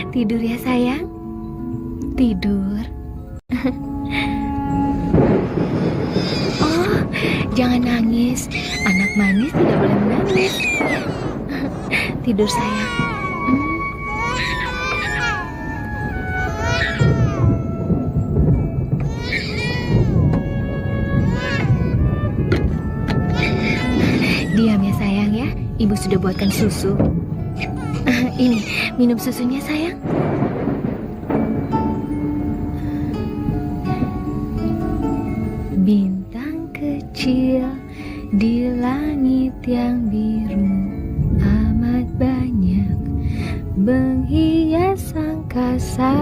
Tidur ya sayang. Tidur. Oh, jangan nangis. Anak manis tidak boleh menangis. Tidur sayang. Diam ya sayang ya. Ibu sudah buatkan susu. Ini, minum susunya sayang. Bintang kecil di langit yang biru amat banyak menghias angkasa.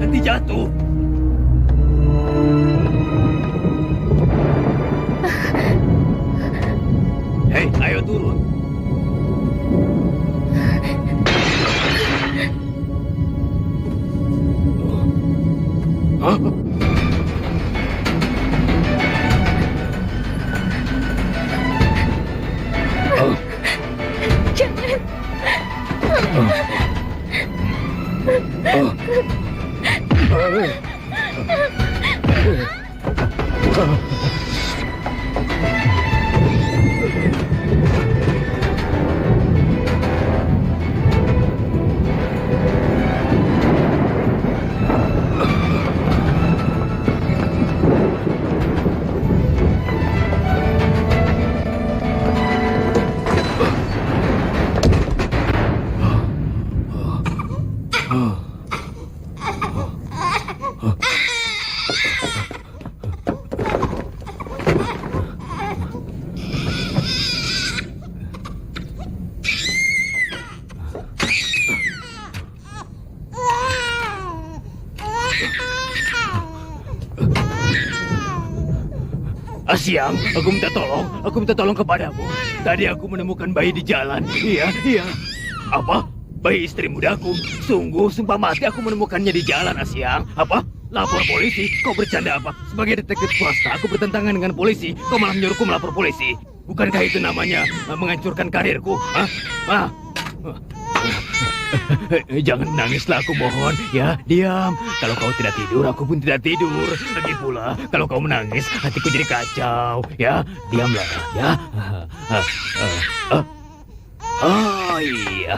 Nanti jatuh. Hei, ayo turun. Hah? Jangan. Siang, aku minta tolong kepadamu. Tadi aku menemukan bayi di jalan. Iya. Apa? Bayi istri mudaku. Sungguh, sumpah mati aku menemukannya di jalan, Asyang. Apa? Lapor polisi? Kau bercanda apa? Sebagai detektif swasta, aku bertentangan dengan polisi. Kau malah menyuruhku melapor polisi. Bukankah itu namanya menghancurkan karirku? Hah? Jangan menangislah, aku mohon. Ya, diam. Kalau kau tidak tidur, aku pun tidak tidur. Lagi pula, kalau kau menangis, hatiku jadi kacau. Ya, diamlah. Ya. Oh iya.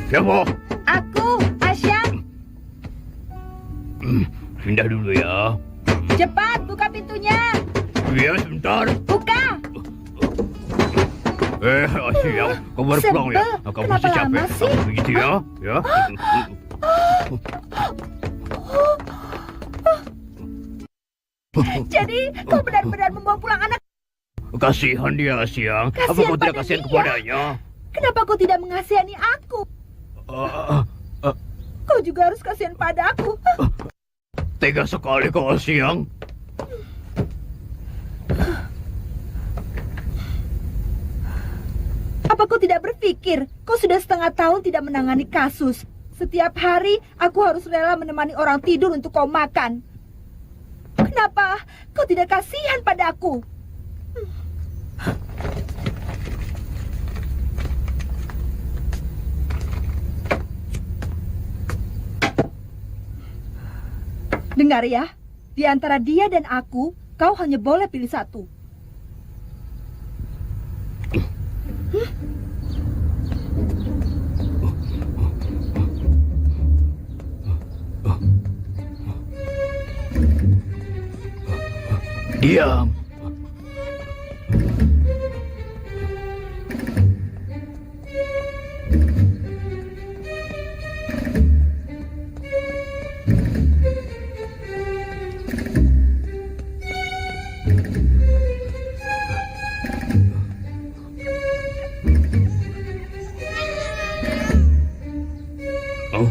Siapa? Aku, Asyang. Pindah dulu ya. Cepat, buka pintunya. Iya, sebentar. Buka. Asyang, kau baru pulang ya? Kamu Kenapa masih capek? lama sih? Begitu ya? Ya. Jadi, kau benar-benar membawa pulang anak. Kasihan dia, Asyang. Apa Kasihan kau tidak pada kasihan dia. kepadanya? Kenapa kau tidak mengasihani aku? Ah, Kau juga harus kasihan padaku. Tega sekali kau, Asyang. Apa kau tidak berpikir? Kau sudah setengah tahun tidak menangani kasus. Setiap hari aku harus rela menemani orang tidur untuk kau makan. Kenapa kau tidak kasihan padaku? Dengar ya, di antara dia dan aku, kau hanya boleh pilih satu. Diam. Oh.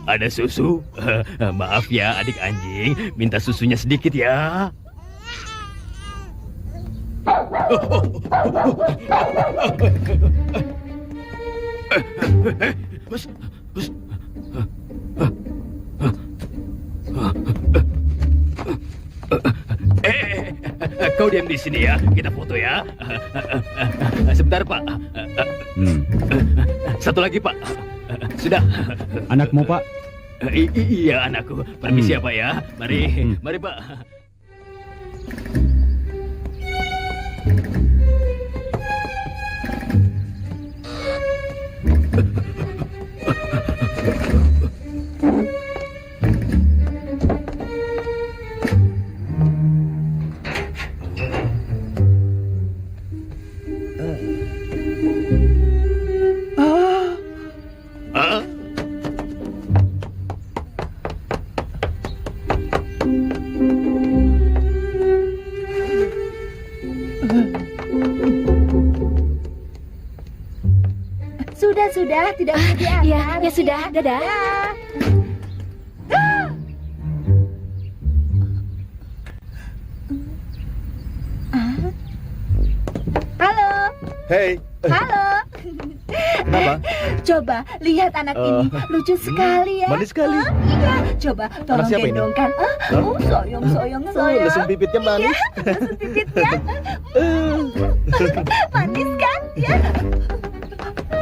Ada susu? Maaf ya adik anjing, minta susunya sedikit ya. Hus, hus. Kau diam di sini ya, kita foto ya. Sebentar Pak. Satu lagi Pak. Sudah. Anakmu, Pak? Iya anakku. Permisi ya Pak ya. Mari, mari Pak. Sudah, tidak usah diantar. Ya sudah, dadah. Halo, Hei, halo. kenapa? Coba lihat anak ini, lucu sekali ya. Manis sekali. Iya, coba tolong siapa ini? gendongkan. Oh, soyong. Lesung pipitnya manis. Lesung pipitnya. Manis kan? Ya.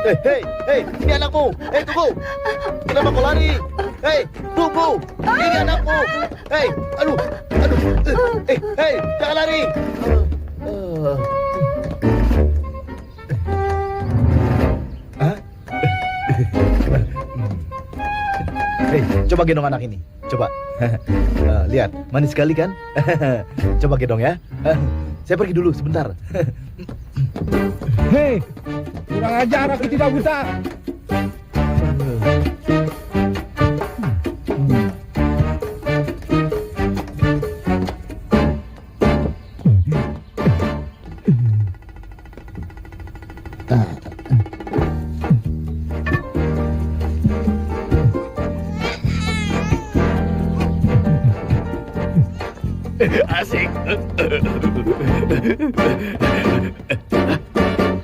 Hei, ini anakmu. Hei, tunggu. Kenapa kau lari? Hei, tunggu. Ini anakmu. Hei, aduh. Hei, jangan lari. Hah? Hei, coba gendong anak ini. Coba. Lihat, manis sekali kan? Coba gendong ya. Saya pergi dulu sebentar. Hei, kurang ajar, aku tidak buta. Asik.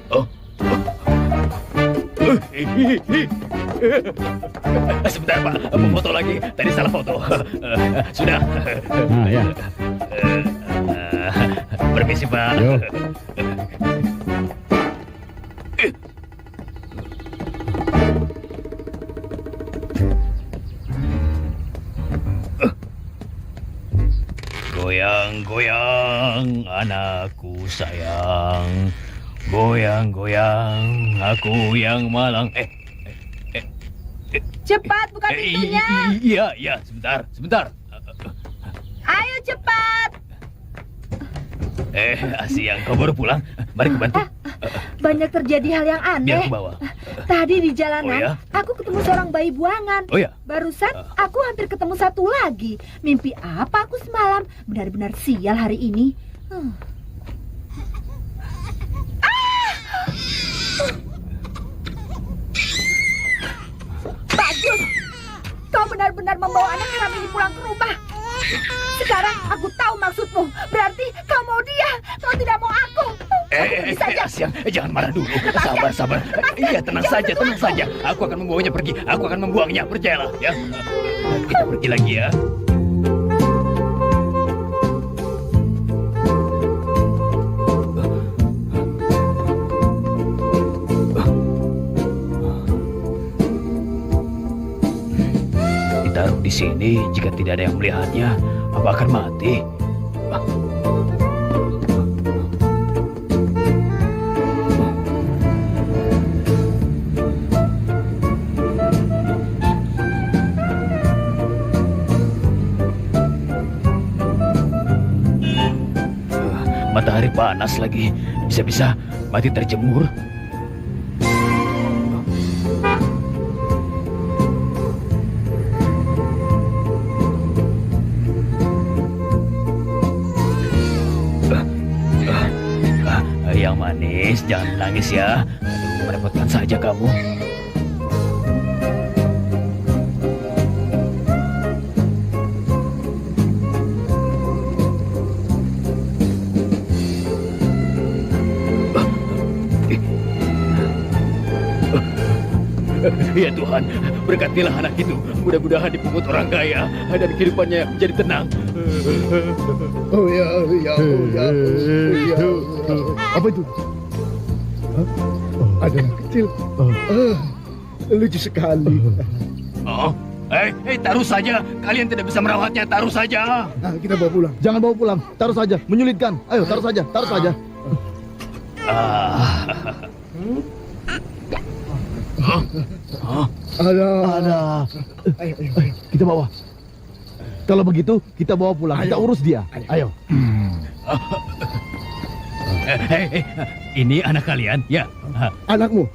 Oh. Sebentar Pak, mau foto lagi. Tadi salah foto. Sudah. Nah, ya. Permisi Pak. Yo. Goyang-goyang anakku sayang, goyang-goyang aku yang malang. Cepat buka pintunya. Iya, sebentar. Ayo cepat. Asyang, kau baru pulang. Mari aku bantu. Banyak terjadi hal yang Biar aneh. aku bawa. Tadi di jalanan, Oh, ya? aku ketemu seorang bayi buangan. Oh ya? Barusan aku hampir ketemu satu lagi. Mimpi apa aku semalam? Benar-benar sial hari ini. Bagus. Kau benar-benar membawa anak haram ini pulang ke rumah. Sekarang aku tahu maksudmu. Berarti kau mau dia. Kau tidak mau aku. Asyang, jangan marah dulu. Sabar. Iya, tenang saja. Aku akan membawanya pergi. Aku akan membuangnya. Percayalah, ya. Kita pergi lagi ya. Ditaruh di sini, jika tidak ada yang melihatnya, apa akan mati? Matahari panas lagi, bisa-bisa mati terjemur. Yang manis, jangan menangis ya. Aduh, merepotkan saja kamu. Ya Tuhan, berkatilah anak itu. Mudah-mudahan dipungut orang kaya dan kehidupannya menjadi tenang. Oh ya. Apa itu? Ada anak kecil. Lucu sekali. Oh, taruh saja. Kalian tidak bisa merawatnya, taruh saja. Kita bawa pulang. Jangan bawa pulang. Taruh saja. Menyulitkan. Ayo, taruh saja. Ada. Ayo. Kita bawa. Kalau begitu, kita bawa pulang. Kita urus dia. Ayo. Ini anak kalian, ya? Anakmu?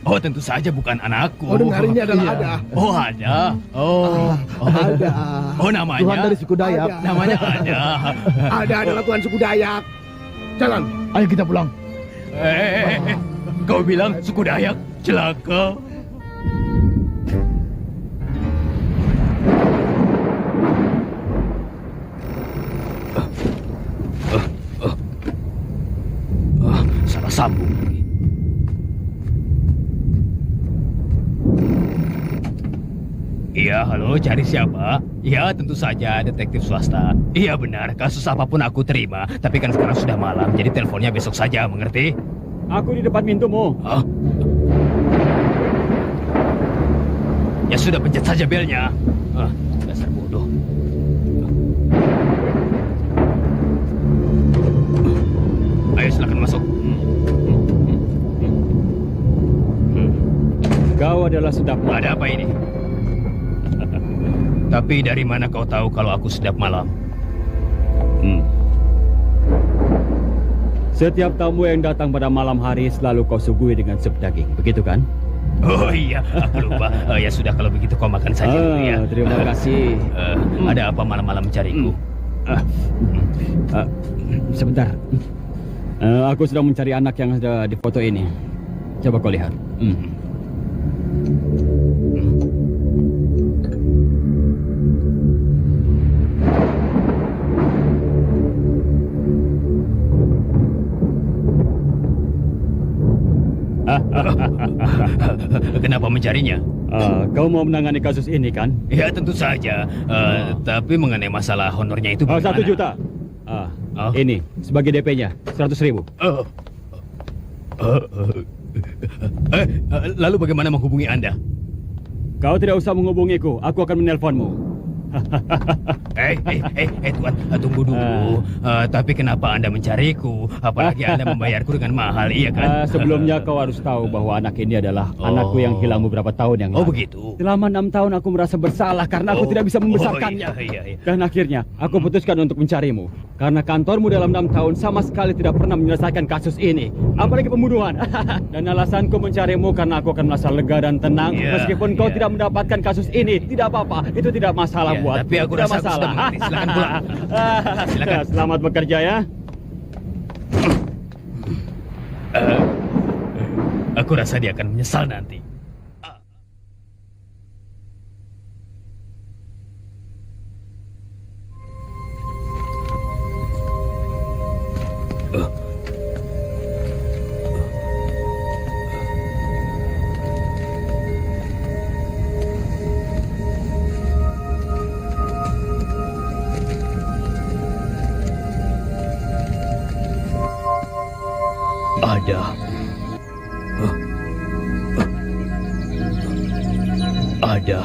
Oh, tentu saja bukan anakku. Oh, dengar ini adalah Ada. Oh, ada. Ada. Oh, namanya? Tuhan dari suku Dayak. Namanya ada. Ada adalah Tuhan suku Dayak. Jalan. Ayo kita pulang. Kau bilang suku Dayak celaka. Salah sambung lagi. Iya, halo, cari siapa? Ya, tentu saja, detektif swasta. Iya benar, kasus apapun aku terima. Tapi kan sekarang sudah malam, jadi teleponnya besok saja, mengerti? Aku di depan pintumu. Hah? Ya sudah, pencet saja belnya. Dasar bodoh. Ayo, silakan masuk. Kau adalah sedap malam. Ada apa ini? Tapi dari mana kau tahu kalau aku sedap malam? Setiap tamu yang datang pada malam hari selalu kau suguhi dengan sup daging, begitu kan? Oh iya, aku lupa. Ya sudah, kalau begitu kau makan saja dulu ya. Terima kasih. Ada apa malam-malam mencariku? Sebentar. Aku sedang mencari anak yang ada di foto ini. Coba kau lihat. Kenapa mencarinya? Kau mau menangani kasus ini kan? Ya tentu saja. Tapi mengenai masalah honornya itu bagaimana? 1 juta. Ini sebagai DP-nya 100.000. Lalu bagaimana menghubungi Anda? Kau tidak usah menghubungiku. Aku akan menelponmu. Tuan, tunggu dulu. Tapi kenapa Anda mencariku? Apalagi Anda membayarku dengan mahal, iya kan? Sebelumnya kau harus tahu bahwa anak ini adalah anakku yang hilang beberapa tahun yang lalu. Oh begitu. Selama 6 tahun aku merasa bersalah karena aku tidak bisa membesarkannya. Iya. Dan akhirnya aku putuskan untuk mencarimu. Karena kantormu dalam 6 tahun sama sekali tidak pernah menyelesaikan kasus ini. Apalagi pembunuhan. Dan alasanku mencarimu karena aku akan merasa lega dan tenang. Meskipun kau tidak mendapatkan kasus ini. Tidak apa-apa, itu tidak masalah buat. Tapi aku rasa aku sudah mengerti. Silakan pulang. Silakan. Selamat bekerja ya. Aku rasa dia akan menyesal nanti. Ada.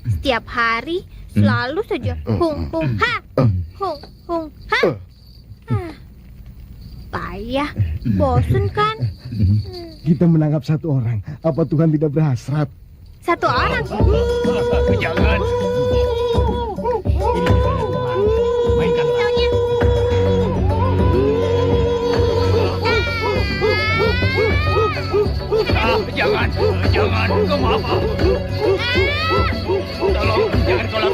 Setiap hari selalu saja hung hung ha, hung hung ha. Payah, bosan kan? Kita menangkap satu orang. Apa Tuhan tidak berhasrat? Satu orang. Jangan. Mainkan. Jangan, kau mau apa? Tolong, jangan kau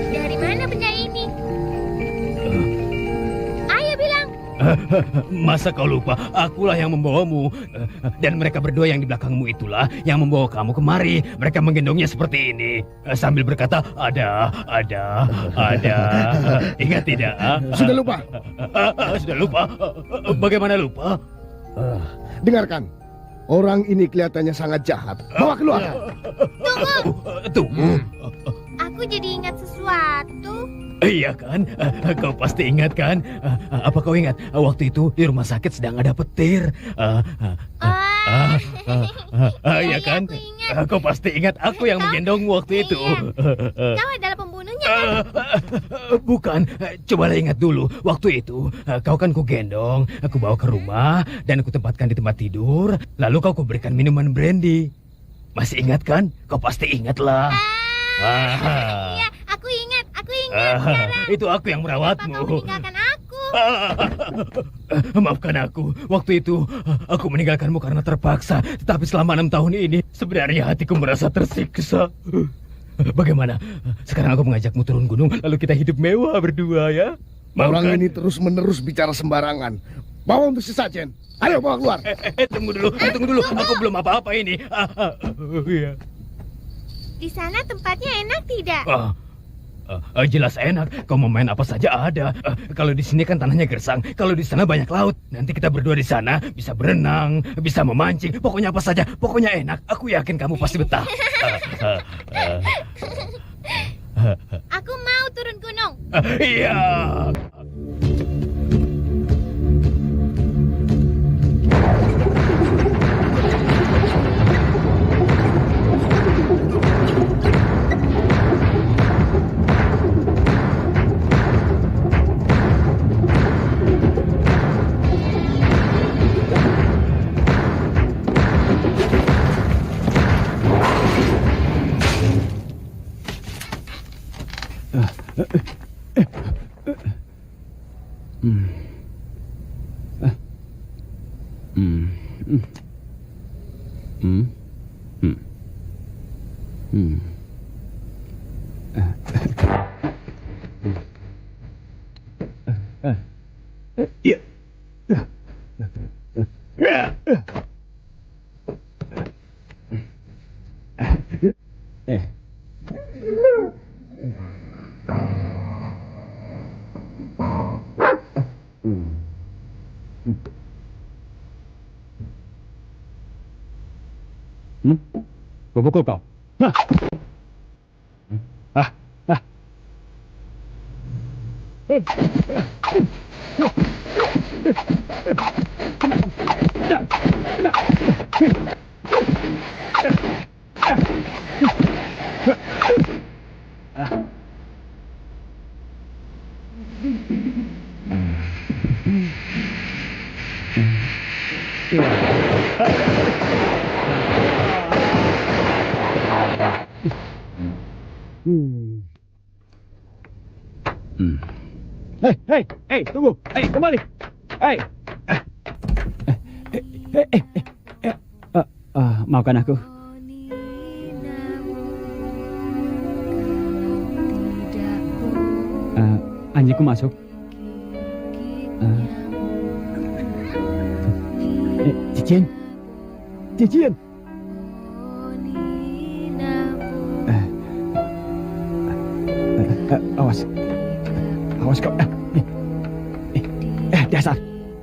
Dari mana benda ini? Ayo bilang. Masa kau lupa? Akulah yang membawamu. Dan mereka berdua yang di belakangmu itulah yang membawa kamu kemari. Mereka menggendongnya seperti ini. Sambil berkata, ada. Ingat tidak? Sudah lupa? Sudah lupa? Bagaimana lupa? Dengarkan. Orang ini kelihatannya sangat jahat. Bawa keluar. Tunggu. Aku jadi ingat sesuatu. Iya kan? Kau pasti ingat kan? Apa kau ingat? Waktu itu di rumah sakit sedang ada petir. Iya kan? Aku ingat. Kau pasti ingat aku yang menggendongmu waktu itu. Kau adalah pembunuhnya. Bukan, cobalah ingat dulu. Waktu itu, kau kan kugendong, aku bawa ke rumah, dan aku tempatkan di tempat tidur. Lalu kau kuberikan minuman brandy. Masih ingat kan? Kau pasti ingat lah. Iya, aku ingat sekarang. Itu aku yang merawatmu. Kenapa kau meninggalkan aku? Maafkan aku. Waktu itu, aku meninggalkanmu karena terpaksa. Tetapi selama 6 tahun ini, sebenarnya hatiku merasa tersiksa. Bagaimana? Sekarang aku mengajakmu turun gunung, lalu kita hidup mewah berdua ya. Mau Orang kan? ini terus-menerus bicara sembarangan. Bawa untuk si Sajen. Ayo bawa keluar. Tunggu dulu. Aku belum apa-apa ini. Iya. Di sana tempatnya enak tidak? Jelas enak. Kau mau main apa saja ada. Kalau di sini kan tanahnya gersang. Kalau di sana banyak laut. Nanti kita berdua di sana bisa berenang, bisa memancing. Pokoknya apa saja. Pokoknya enak. Aku yakin kamu pasti betah. Aku mau turun gunung. Iya. Gua pukul kau. Hei, tunggu. Hei, kembali. Hei. Maafkan aku. Anjingku masuk. Cicin. Awas kau. Dasar.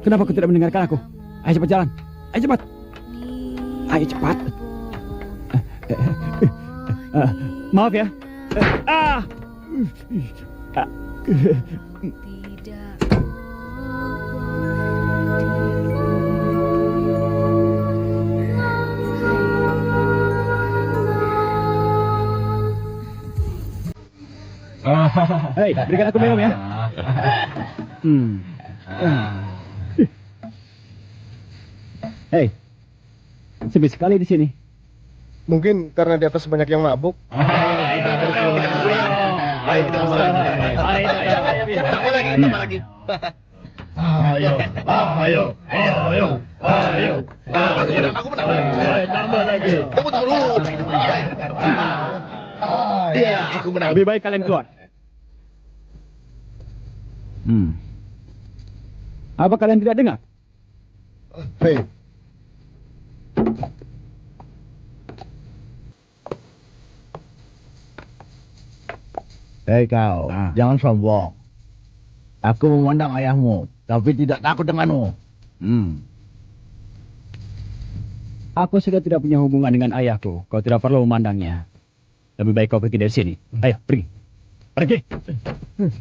Kenapa kau tidak mendengarkan aku? Ayo cepat jalan. Ayo cepat. Ayo cepat. Maaf ya. Hei, berikan aku minum ya. Hei, sepi sekali di sini. Mungkin karena di atas banyak yang mabuk. Aku menang. Lebih baik kalian keluar. Apa kalian tidak dengar? Hei, Hei kau, jangan sombong. Aku memandang ayahmu, tapi tidak takut denganmu. Aku sudah tidak punya hubungan dengan ayahku. Kau tidak perlu memandangnya. Lebih baik kau pergi dari sini. Ayo, pergi. Pergi.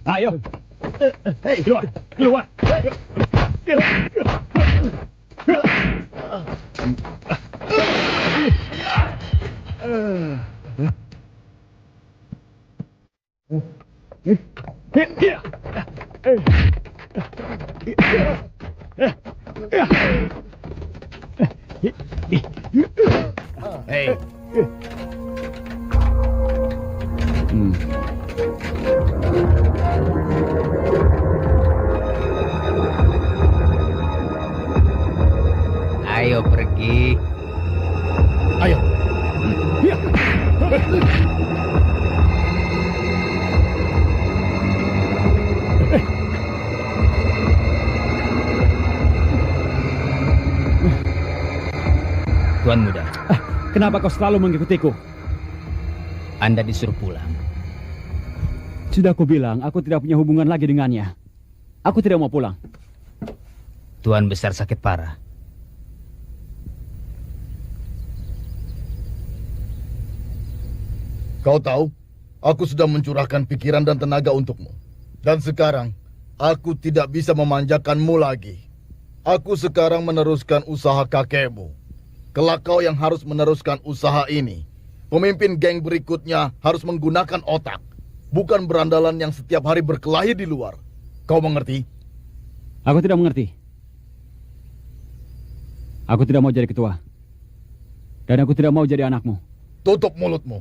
Ayo. Hei, keluar. Hei, ayo pergi. Ayo. Tuan muda, Kenapa kau selalu mengikutiku? Anda disuruh pulang. Sudah aku bilang, aku tidak punya hubungan lagi dengannya. Aku tidak mau pulang. Tuan besar sakit parah. Kau tahu, aku sudah mencurahkan pikiran dan tenaga untukmu. Dan sekarang, aku tidak bisa memanjakanmu lagi. Aku sekarang meneruskan usaha kakekmu. Kelak kau yang harus meneruskan usaha ini. Pemimpin geng berikutnya harus menggunakan otak. Bukan berandalan yang setiap hari berkelahi di luar. Kau mengerti? Aku tidak mengerti. Aku tidak mau jadi ketua. Dan aku tidak mau jadi anakmu. Tutup mulutmu.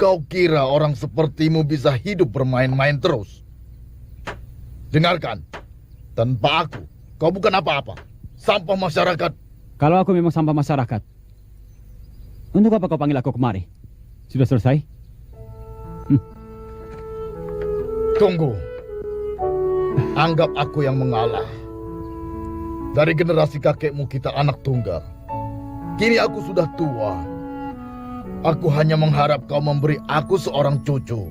Kau kira orang sepertimu bisa hidup bermain-main terus? Dengarkan. Tanpa aku, kau bukan apa-apa. Sampah masyarakat. Kalau aku memang sampah masyarakat, untuk apa kau panggil aku kemari? Sudah selesai? Tunggu. Anggap aku yang mengalah. Dari generasi kakekmu kita anak tunggal. Kini aku sudah tua. Aku hanya mengharap kau memberi aku seorang cucu.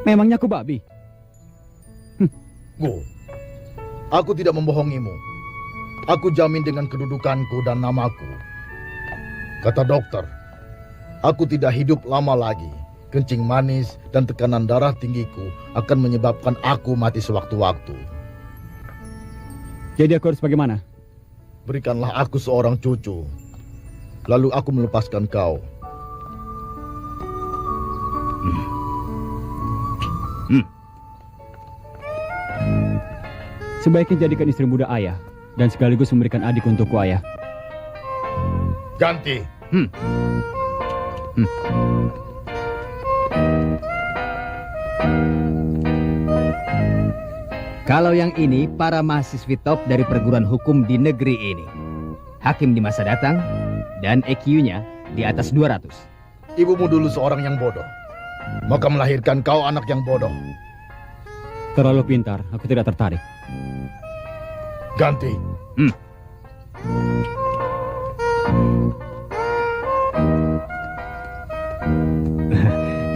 Memangnya aku babi? Aku tidak membohongimu. Aku jamin dengan kedudukanku dan namaku. Kata dokter, aku tidak hidup lama lagi. Kencing manis dan tekanan darah tinggiku akan menyebabkan aku mati sewaktu-waktu. Jadi aku harus bagaimana? Berikanlah aku seorang cucu. Lalu aku melepaskan kau. Sebaiknya jadikan istri muda ayah. Dan sekaligus memberikan adik untukku, ayah. Ganti. Kalau yang ini para mahasiswi top dari perguruan hukum di negeri ini. Hakim di masa datang dan EQ-nya di atas 200. Ibumu dulu seorang yang bodoh. Maka melahirkan kau anak yang bodoh. Terlalu pintar, aku tidak tertarik. Ganti.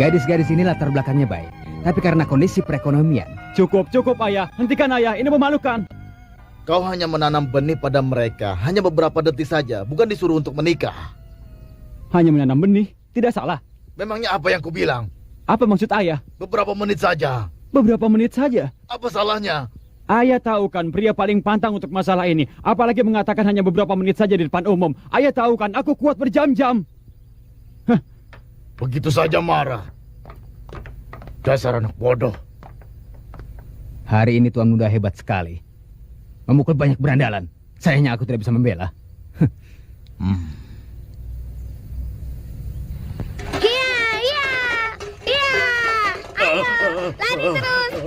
Gadis-gadis ini latar belakangnya baik. Tapi karena kondisi perekonomian. Cukup ayah. Hentikan ayah, ini memalukan. Kau hanya menanam benih pada mereka. Hanya beberapa detik saja. Bukan disuruh untuk menikah. Hanya menanam benih, tidak salah. Memangnya apa yang kubilang? Apa maksud ayah? Beberapa menit saja. Beberapa menit saja. Apa salahnya? Ayah tahu kan pria paling pantang untuk masalah ini. Apalagi mengatakan hanya beberapa menit saja di depan umum. Ayah tahu kan aku kuat berjam-jam. Begitu saja marah. Dasar anak bodoh. Hari ini tuan muda hebat sekali. Memukul banyak berandalan. Sayangnya aku tidak bisa membela. Lari terus.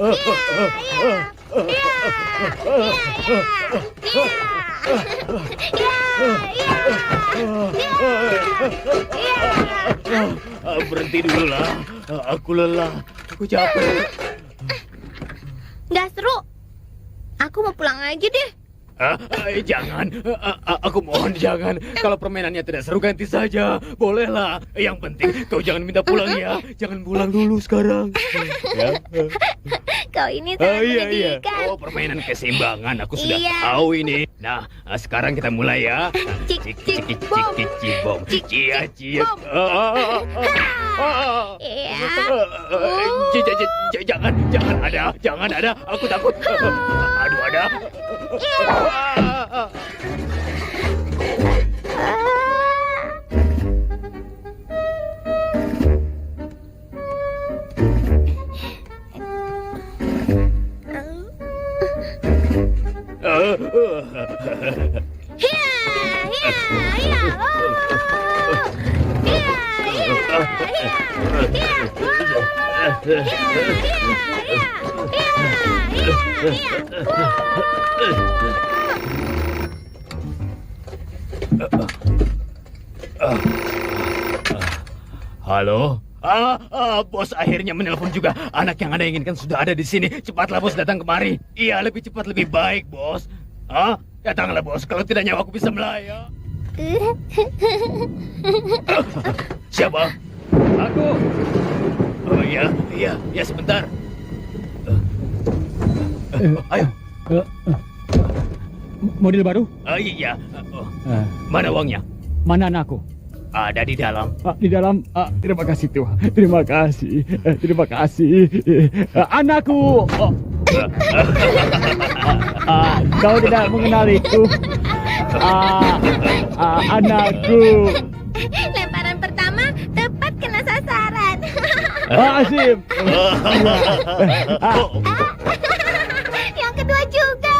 Berhenti dulu lah. Aku lelah. Aku capek. Nggak seru. Aku mau pulang aja deh. Jangan. Aku mohon jangan. Kalau permainannya tidak seru ganti saja. Bolehlah. Yang penting kau jangan minta pulang ya. Jangan pulang dulu sekarang. Ya. Kau ini sangat Iya. menjadikan. Oh, permainan keseimbangan. Aku sudah Iya. tahu ini. Nah, sekarang kita mulai ya. Cik, cik, bom. Bom. Cik, Cia, cik, cia. bom. Iya. Jangan ada. Aku takut. Aduh, ada. Hiya, hiya, hiya. Oh. Hiya, hiya, hiya, hiya. Oh. Hiya, hiya, hiya. Hiya, hiya, hiya. Halo? Bos akhirnya menelpon juga. Anak yang Anda inginkan sudah ada di sini. Cepatlah bos datang kemari. Iya, lebih cepat lebih baik, bos. Datanglah bos. Kalau tidak nyawa aku bisa melayang. Siapa? Aku. Oh iya, sebentar. Ayo. Model baru? Iya. Mana uangnya? Mana anakku? Ada di dalam. Di dalam. Terima kasih Tuhan. Terima kasih. Terima kasih. Anakku. Kau tidak mengenaliku. Anakku. Lemparan pertama tepat kena sasaran. Asif. Yang kedua juga.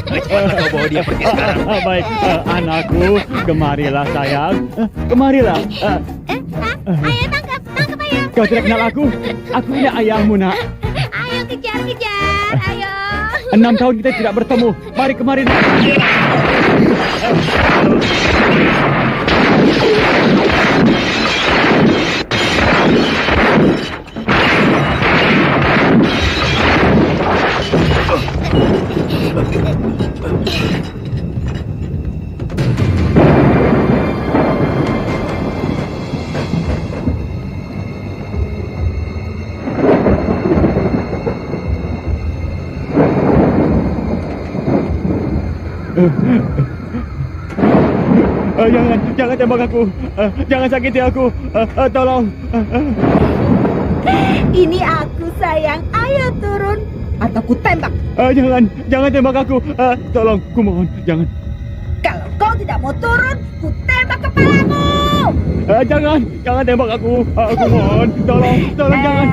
Cepat kau bawa dia pergi sekarang. Baik, anakku, kemarilah sayang. Kemarilah. Ayo tangkap ayo. Kau tidak kenal aku? Aku ini ayahmu, nak. Ayo kejar, ayo. 6 tahun kita tidak bertemu. Mari kemari. Jangan tembak aku. Jangan sakiti aku. Tolong. Ini aku sayang, ayo turun atau ku tembak. Jangan tembak aku. Tolong, ku mohon, jangan. Kalau kau tidak mau turun, ku tembak kepalamu. Jangan tembak aku. Aku mohon, tolong, jangan.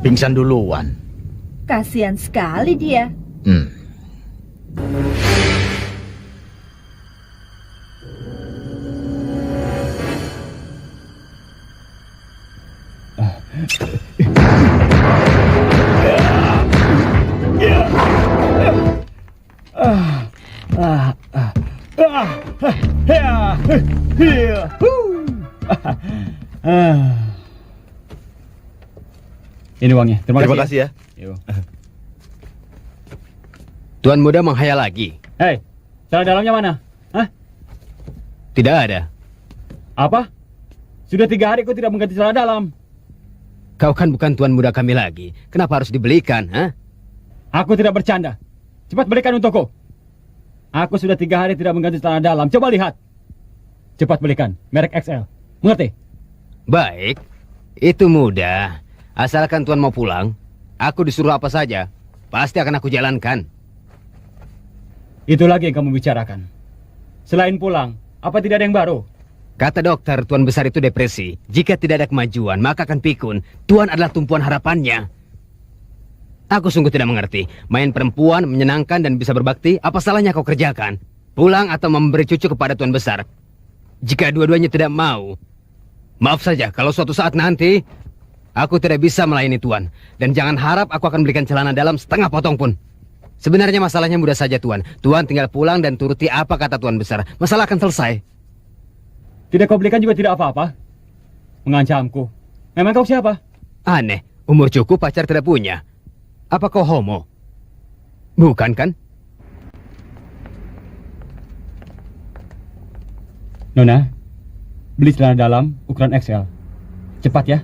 Pingsan duluan. Kasihan sekali dia. Ini uangnya. Terima kasih ya. Yo. Tuan muda menghayal lagi. Hei, celana dalamnya mana? Hah? Tidak ada. Apa? Sudah 3 hari kau tidak mengganti celana dalam. Kau kan bukan tuan muda kami lagi. Kenapa harus dibelikan, ha? Aku tidak bercanda. Cepat belikan untukku. Aku sudah 3 hari tidak mengganti celana dalam. Coba lihat. Cepat belikan. Merek XL. Mengerti? Baik. Itu mudah. Asalkan tuan mau pulang, aku disuruh apa saja, pasti akan aku jalankan. Itu lagi yang kamu bicarakan. Selain pulang, apa tidak ada yang baru? Kata dokter, tuan besar itu depresi. Jika tidak ada kemajuan, maka akan pikun. Tuan adalah tumpuan harapannya. Aku sungguh tidak mengerti. Main perempuan, menyenangkan dan bisa berbakti, apa salahnya kau kerjakan? Pulang atau memberi cucu kepada tuan besar. Jika dua-duanya tidak mau, maaf saja, kalau suatu saat nanti aku tidak bisa melayani tuan. Dan jangan harap aku akan belikan celana dalam setengah potong pun. Sebenarnya masalahnya mudah saja tuan. Tuan tinggal pulang dan turuti apa kata tuan besar. Masalah akan selesai. Tidak kau belikan juga tidak apa-apa. Mengancamku. Memang kau siapa? Aneh, umur cukup pacar tidak punya. Apa kau homo? Bukan kan? Nona, beli celana dalam ukuran XL. Cepat ya.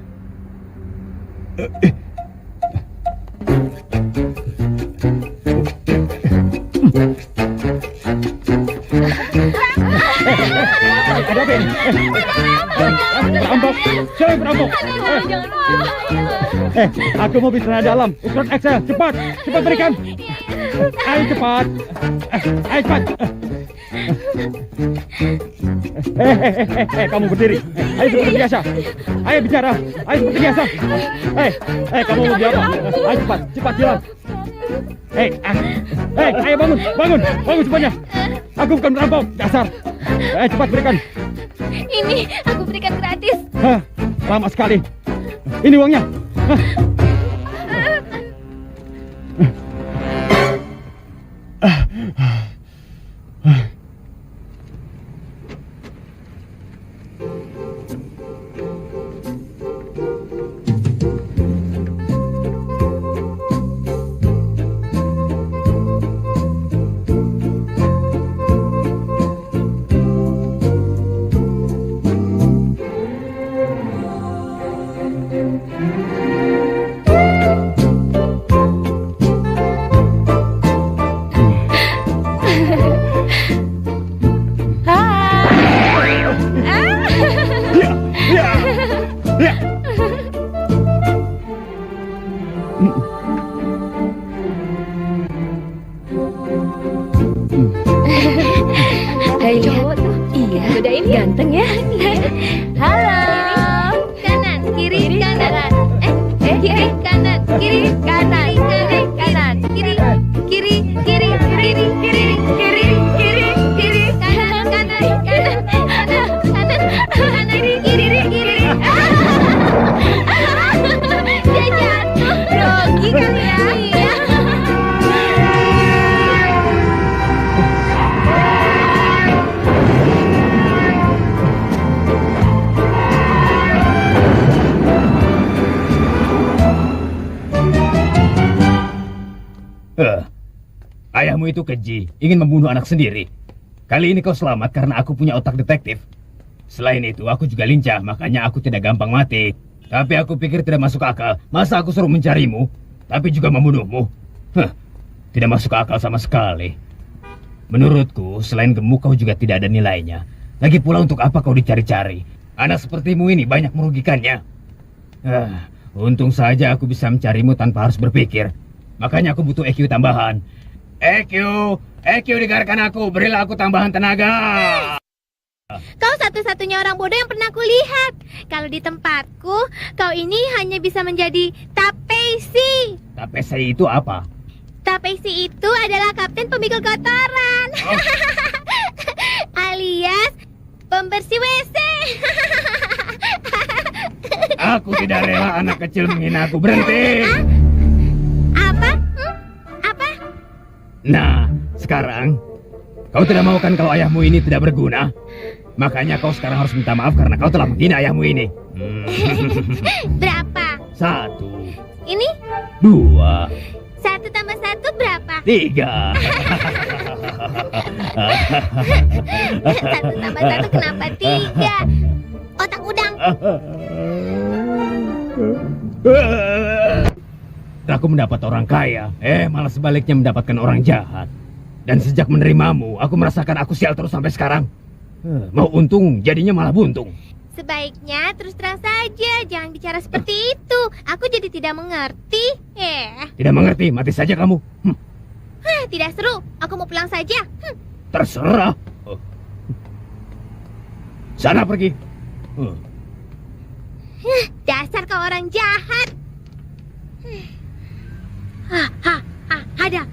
Ada apa ini? Perampok! Siapa yang perampok? Aku mau beli celana dalam ukuran XL. Cepat! Cepat berikan! Ayo cepat! Ayo cepat! Kamu berdiri. Ayo seperti biasa. Ayo bicara. Ayo seperti biasa. Kamu mau apa? Ayo cepat jalan. Ayo bangun semuanya. Aku bukan perampok, dasar. Cepat berikan. Ini aku berikan gratis. Lama sekali. Ini uangnya. Ganteng ya. Halo. Kanan, kiri, kanan. Kiri, kanan, kiri, kanan, kiri, kanan, kiri, kiri, kiri, kiri, kiri, kiri, kiri, kiri, kanan, kanan, kanan, kanan, kanan, kanan, kiri, kiri, kiri. Dia jatuh. Grogi kali ya. Ayahmu itu keji, ingin membunuh anak sendiri. Kali ini kau selamat karena aku punya otak detektif. Selain itu, aku juga lincah, makanya aku tidak gampang mati. Tapi aku pikir tidak masuk akal. Masa aku suruh mencarimu, tapi juga membunuhmu? Tidak masuk akal sama sekali. Menurutku, selain gemuk kau juga tidak ada nilainya. Lagi pula untuk apa kau dicari-cari? Anak sepertimu ini banyak merugikannya. Untung saja aku bisa mencarimu tanpa harus berpikir. Makanya aku butuh EQ tambahan. EQ dengarkan aku, berilah aku tambahan tenaga. Kau satu-satunya orang bodoh yang pernah kulihat. Kalau di tempatku, kau ini hanya bisa menjadi tapesi. Tapesi itu apa? Tapesi itu adalah kapten pemikul kotoran. Alias pembersih WC. Aku tidak rela anak kecil menghina aku. Berhenti. Apa? Apa? Nah, sekarang kau tidak mau kan kalau ayahmu ini tidak berguna? Makanya kau sekarang harus minta maaf karena kau telah menghina ayahmu ini. Berapa? 1. Ini? 2. 1 tambah 1 berapa? 3. 1 tambah 1 kenapa 3? Otak udang. Aku mendapat orang kaya, malah sebaliknya mendapatkan orang jahat. Dan sejak menerimamu, aku merasakan aku sial terus sampai sekarang. Mau untung, jadinya malah buntung. Sebaiknya terus terang saja, jangan bicara seperti itu. Aku jadi tidak mengerti. Tidak mengerti, mati saja kamu. Tidak seru, aku mau pulang saja. Terserah. Sana pergi. Dasar kau orang jahat.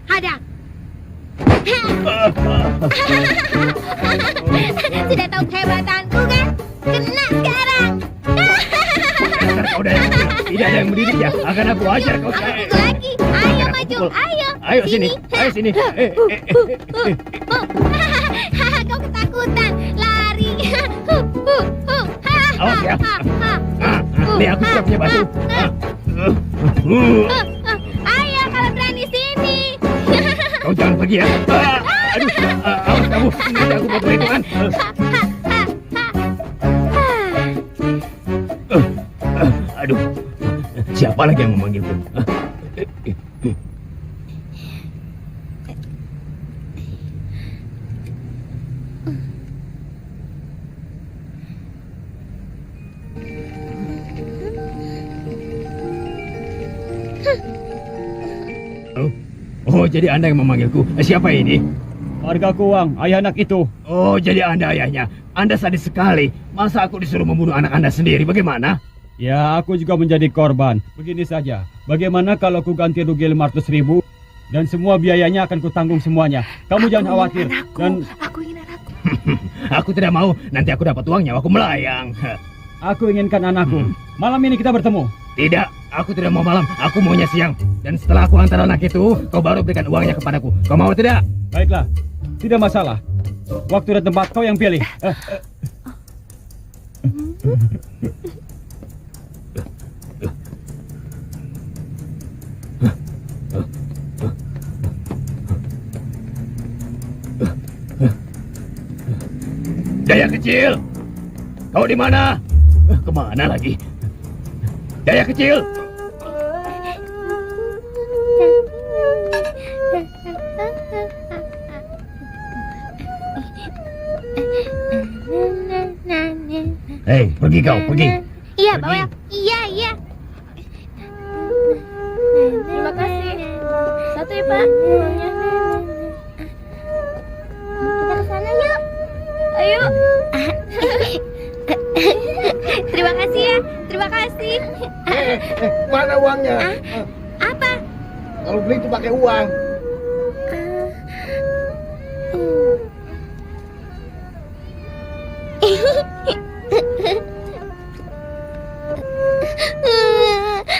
Ada. Sudah tahu kehebatanku kan? Kena sekarang. Kau tidak ada yang mendidik ya. Akan aku ajar kau. Aku lagi. Ayo maju, ayo. Ayo sini. Ayo sini. Kau ketakutan. Lari. Awas ya. Nih aku sudah punya batu. Ayo kalau berani sini. Kau jangan pergi ya. Aduh, awas kamu. Nanti aku buat perhitungan. Aduh, siapa lagi yang memanggilku? Oh, jadi Anda yang memanggilku. Siapa ini? Hargaku uang, ayah anak itu. Oh, jadi Anda ayahnya. Anda sadis sekali. Masa aku disuruh membunuh anak Anda sendiri? Bagaimana? Ya, aku juga menjadi korban. Begini saja, bagaimana kalau aku ganti rugi 500.000 dan semua biayanya akan kutanggung semuanya. Kamu jangan khawatir. Dan Aku ingin anakku. Aku tidak mau. Nanti aku dapat uangnya, aku melayang. aku inginkan anakku. Malam ini kita bertemu. Tidak, aku tidak mau malam. Aku maunya siang. Dan setelah aku antar anak itu, kau baru berikan uangnya kepadaku. Kau mau tidak? Baiklah, tidak masalah. Waktu dan tempat kau yang pilih. Daya kecil, kau di mana? Kemana lagi? Daya kecil. Hei, pergi kau, pergi. Iya, Pergi. bawa. Iya, iya. Terima kasih. Satu ya, Pak. Uangnya. Kita ke sana yuk. Ayo. Terima kasih ya. Terima kasih. Mana uangnya? Apa? Kalau beli itu pakai uang.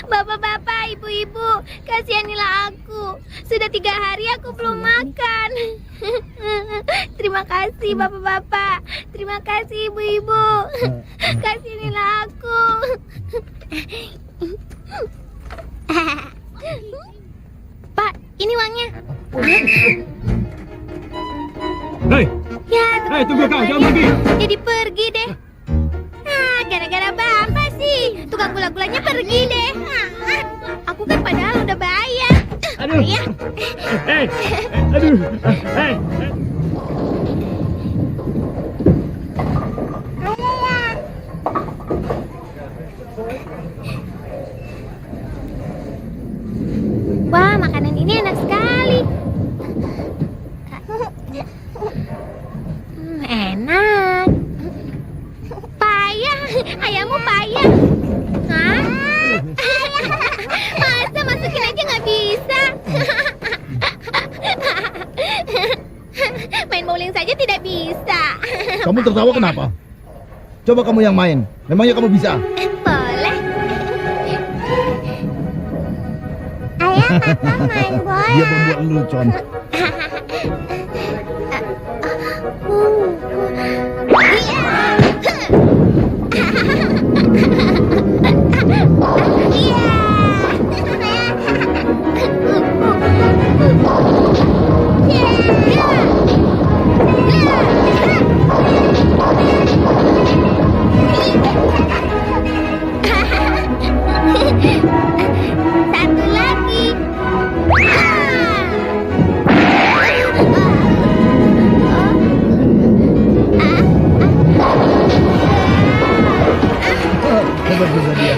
Bapak-bapak, ibu-ibu, kasihanilah aku. Sudah 3 hari aku belum makan. Terima kasih bapak-bapak. Terima kasih ibu-ibu. Kasihanilah aku. Pak, ini uangnya. Hei, Ya, hei, tunggu kau, jangan pergi. jadi pergi deh. Gara-gara bapak sih. Tukang gula-gulanya pergi deh. Aku kan padahal udah bayar. Aduh. Ya. Hei, aduh, hei. Wah, makanan ini enak sekali. Enak. Payah, ayammu payah. Hah? Masa masukin aja nggak bisa? Main bowling saja tidak bisa. Kamu tertawa kenapa? Coba kamu yang main. Memangnya kamu bisa? Boleh. Ayah, kakak main bola. Dia membuat lelucon. Satu lagi. Hebat juga dia.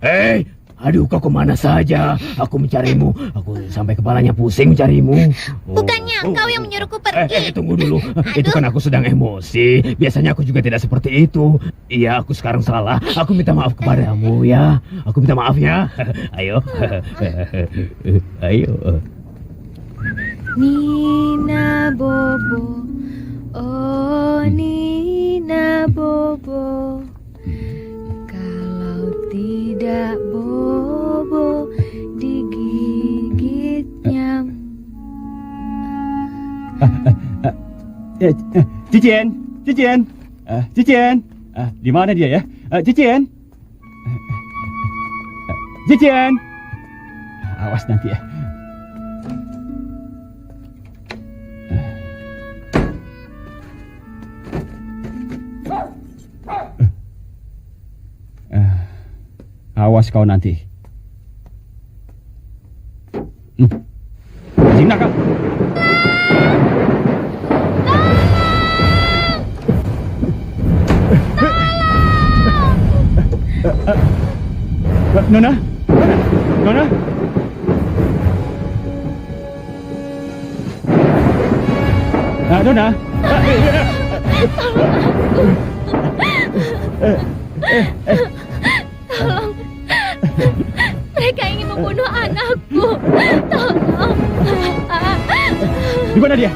Hei, aduh kau kemana saja? Aku mencarimu. Aku sampai kepalanya pusing mencarimu. Bukannya engkau yang menyuruhku pergi. Tunggu dulu. Itu kan aku sedang emosi. Biasanya aku juga tidak seperti itu. Iya, aku sekarang salah. Aku minta maaf kepadamu ya. Aku minta maaf ya. Ayo. Ayo. Nina Bobo. Oh, Nina Bobo. Kalau tidak Bobo digigit nyamuk. Cicien, Cicien, Cicien, di mana dia ya? Cicien, Cicien, awas nanti ya. Awas kau nanti. Anjing nakal. Nona? Nona? Nona? Tolong. Mereka ingin membunuh anakku. Tolong. Di mana dia?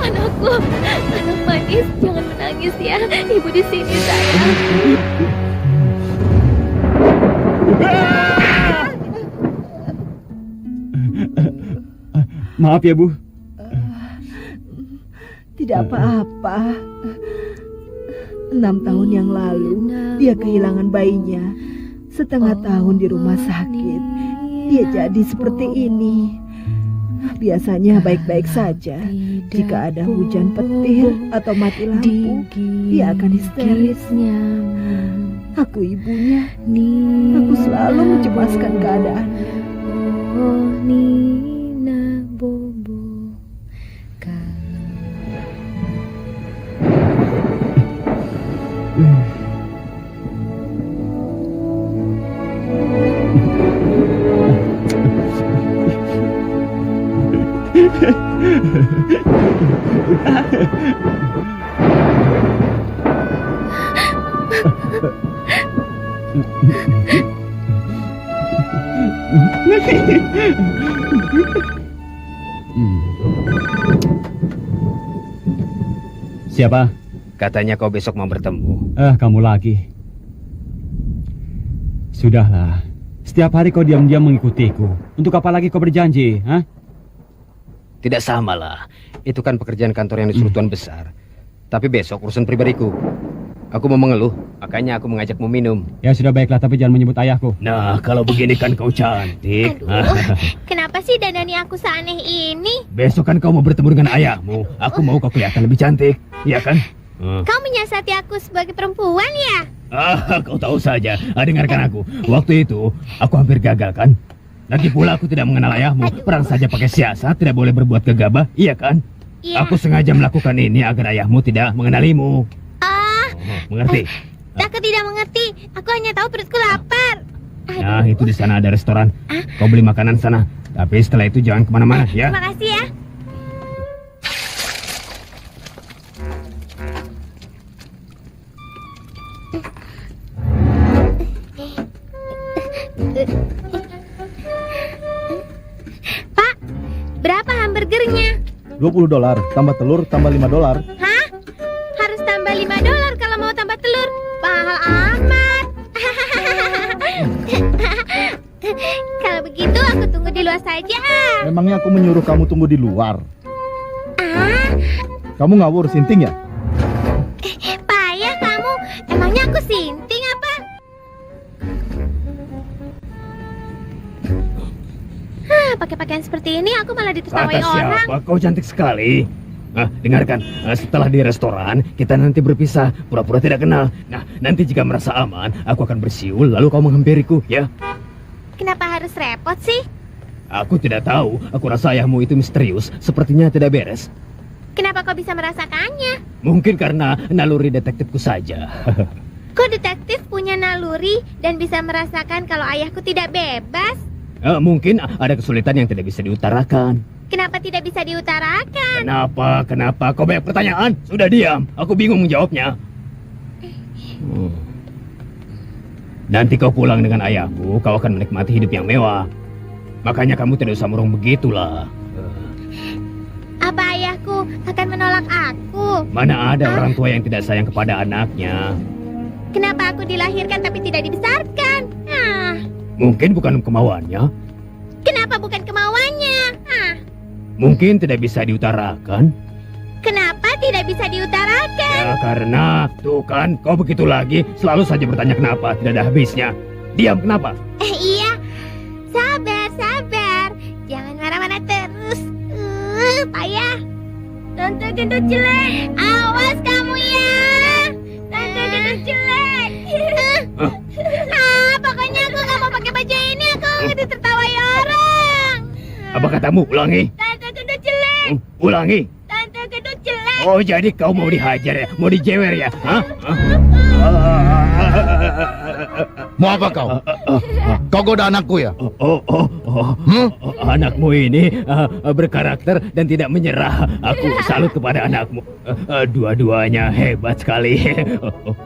Anakku, anak manis, jangan menangis ya. Ibu di sini sayang. Maaf ya, Bu. Tidak apa-apa. 6 tahun yang lalu, dia kehilangan bayinya. Setengah tahun di rumah sakit. Dia jadi seperti ini. Biasanya baik-baik saja. Jika ada hujan petir atau mati lampu, dia akan histeris. Aku ibunya. Aku selalu mencemaskan keadaannya. Oh, Nina Bobo. Siapa? Katanya kau besok mau bertemu. Kamu lagi. Sudahlah. Setiap hari kau diam-diam mengikutiku. Untuk apa lagi kau berjanji, ha? Tidak sama lah. Itu kan pekerjaan kantor yang disuruh tuan besar. Tapi besok urusan pribadiku. Aku mau mengeluh, makanya aku mengajakmu minum. Ya sudah baiklah, tapi jangan menyebut ayahku. Nah, kalau begini kan kau cantik. Aduh, kenapa sih dandani aku seaneh ini? Besok kan kau mau bertemu dengan ayahmu. Aku mau kau kelihatan lebih cantik, iya kan? Kau menyiasati aku sebagai perempuan ya? Kau tahu saja. Dengarkan aku. Waktu itu, aku hampir gagal kan? Lagi pula aku tidak mengenal ayahmu. Perang saja pakai siasat, tidak boleh berbuat gegabah, iya kan? Iya. Aku sengaja melakukan ini agar ayahmu tidak mengenalimu. Mengerti? Aku tidak mengerti. Aku hanya tahu perutku lapar. Nah, itu di sana ada restoran. Kau beli makanan sana. Tapi setelah itu jangan kemana-mana, ya? Terima kasih ya. Pak, berapa hamburgernya? $20, tambah telur, tambah $5. Hah? Harus tambah $5 kalau mau tambah telur. Mahal amat. Kalau begitu aku tunggu di luar saja. Memangnya aku menyuruh kamu tunggu di luar? Ah, Kamu ngawur, sinting ya? payah kamu. Emangnya aku sinting apa? Pakai pakaian seperti ini aku malah ditertawai Kata orang. siapa? Kau cantik sekali. Dengarkan, setelah di restoran, kita nanti berpisah, pura-pura tidak kenal. Nah, nanti jika merasa aman, aku akan bersiul, lalu kau menghampiriku, ya? Kenapa harus repot sih? Aku tidak tahu, aku rasa ayahmu itu misterius, sepertinya tidak beres. Kenapa kau bisa merasakannya? Mungkin karena naluri detektifku saja. Kok detektif punya naluri dan bisa merasakan kalau ayahku tidak bebas? Mungkin ada kesulitan yang tidak bisa diutarakan. Kenapa tidak bisa diutarakan? Kenapa? Kau banyak pertanyaan? Sudah diam, aku bingung menjawabnya. Nanti kau pulang dengan ayahku, kau akan menikmati hidup yang mewah. Makanya kamu tidak usah murung begitulah. Apa ayahku akan menolak aku? Mana ada orang tua yang tidak sayang kepada anaknya? Kenapa aku dilahirkan tapi tidak dibesarkan? Mungkin bukan kemauannya. Kenapa bukan kemauannya? Mungkin tidak bisa diutarakan. Kenapa tidak bisa diutarakan? Ya karena, tuh kan, kau begitu lagi, selalu saja bertanya kenapa, tidak ada habisnya. Diam, kenapa? Iya, sabar. Jangan marah-marah terus. Payah. Tante gendut jelek. Awas kamu ya. Tante gendut jelek. Pokoknya aku gak mau pakai baju ini. Aku ditertawai orang. Apa katamu? Ulangi. Tante gendut jelek. Ulangi. Tante gendut jelek. Oh, jadi kau mau dihajar ya? Mau dijewer ya? Hah? Mau apa kau? Kau goda anakku ya? Anakmu ini berkarakter dan tidak menyerah. Aku salut kepada anakmu. Dua-duanya hebat sekali.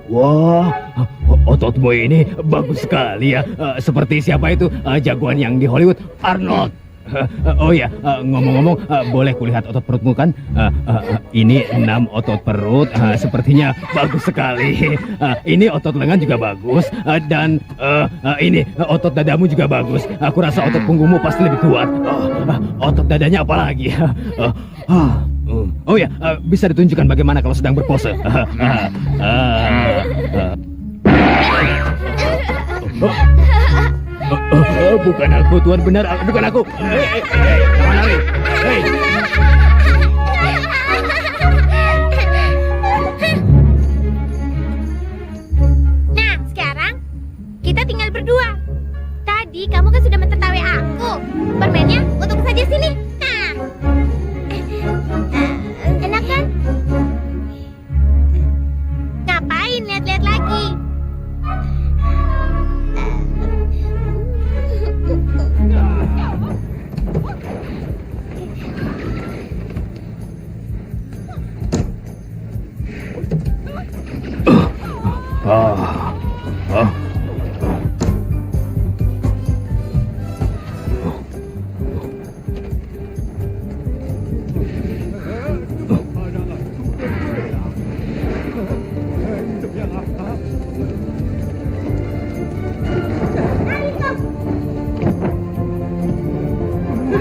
Wah, ototmu ini bagus sekali ya. Seperti siapa itu jagoan yang di Hollywood, Arnold. Oh ya, ngomong-ngomong, boleh kulihat otot perutmu kan? Ini 6 otot perut, sepertinya bagus sekali. Ini otot lengan juga bagus, dan ini otot dadamu juga bagus. Aku rasa otot punggungmu pasti lebih kuat. Otot dadanya apa lagi? Oh ya, bisa ditunjukkan bagaimana kalau sedang berpose. Bukan aku, Tuan, benar, bukan aku. Jangan lari. Hei. Nah, sekarang kita tinggal berdua. Tadi kamu kan sudah mentertawa aku. Permennya untuk saja sini. Nah. Enak kan? Ngapain lihat-lihat lagi?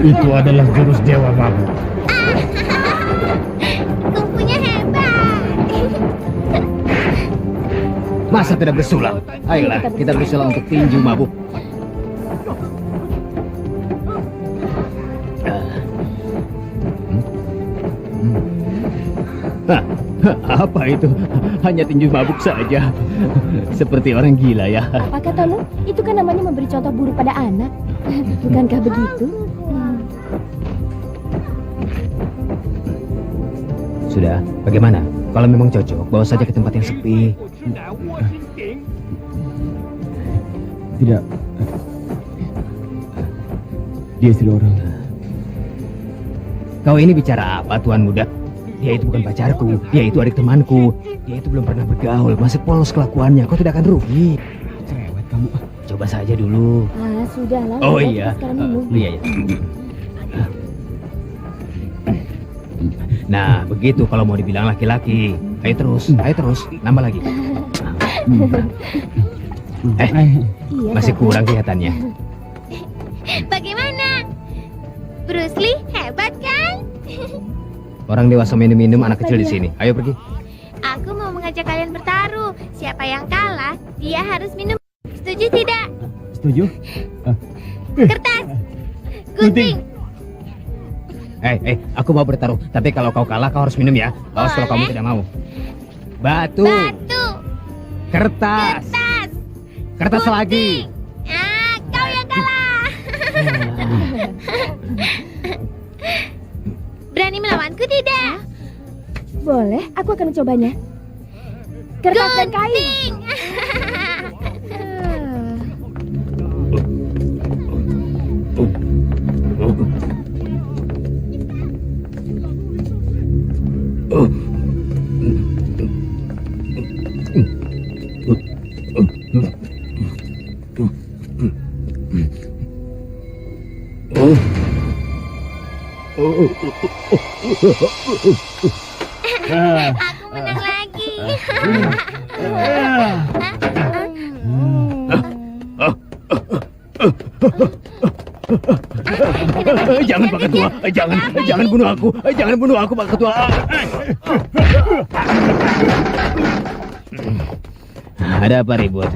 Itu adalah jurus Dewa Mabuk. Kungfunya hebat. Masa tidak bersulap? Ayolah, kita bersulap untuk tinju mabuk. Apa itu? Hanya tinju mabuk saja. Seperti orang gila ya. Apa katamu? Itu kan namanya memberi contoh buruk pada anak. Bukankah begitu? Sudah, bagaimana? Kalau memang cocok, bawa saja ke tempat yang sepi. Tidak. Dia istri orang. Kau ini bicara apa, Tuan Muda? Dia itu bukan pacarku, dia itu adik temanku. Dia itu belum pernah bergaul, masih polos kelakuannya. Kau tidak akan rugi. Cerewet kamu. Coba saja dulu. Sudahlah. Oh kita iya. sekarang minum. Iya. Nah, begitu kalau mau dibilang laki-laki. Ayo terus, nambah lagi. Iya, Masih kurang kelihatannya. Bagaimana? Bruce Lee hebat kan? Orang dewasa minum-minum, anak kecil di sini. Ayo pergi. Aku mau mengajak kalian bertaruh. Siapa yang kalah, dia harus minum. Setuju tidak? Setuju? Kertas, gunting. Aku mau bertaruh. Tapi kalau kau kalah, kau harus minum ya. Awas kalau kamu tidak mau. Batu. Kertas. Kertas lagi. Kau yang kalah. Berani melawanku tidak? Boleh, aku akan mencobanya. Kertas dan kain. Aku menang lagi. Jangan Pak Ketua, jangan bunuh aku Pak Ketua. Ada apa ribut?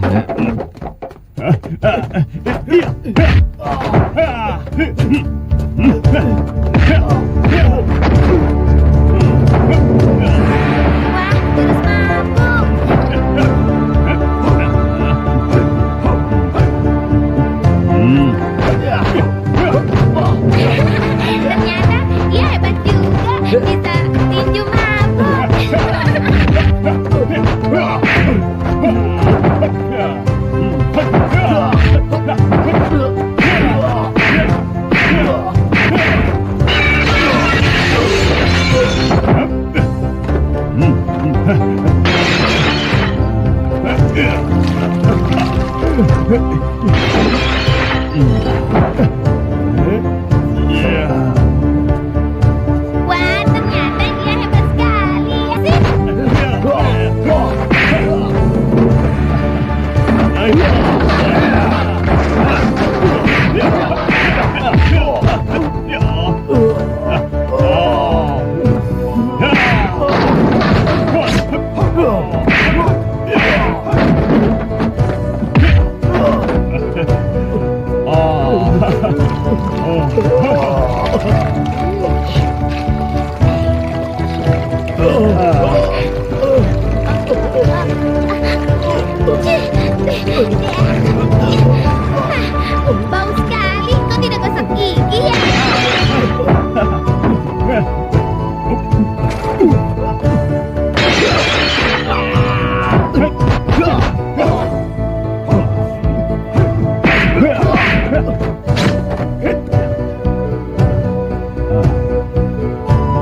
Ternyata dia hebat juga. Bisa tinju mabuk. Wah, ternyata dia hebat sekali ya sih. Bau sekali, kau tidak gosok gigi ya?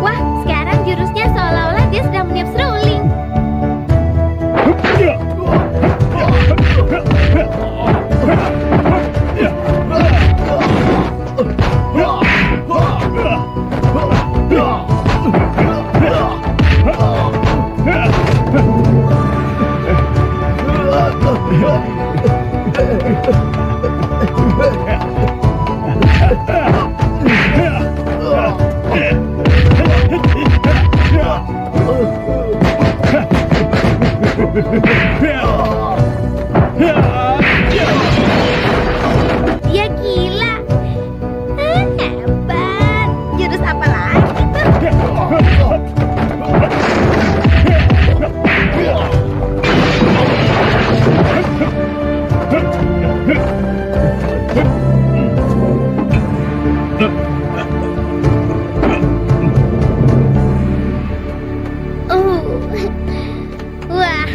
Wah, sekarang jurusnya seolah-olah dia sedang meniup seruling. Dia gila. Hebat. Jurus apa lagi tuh? Wah,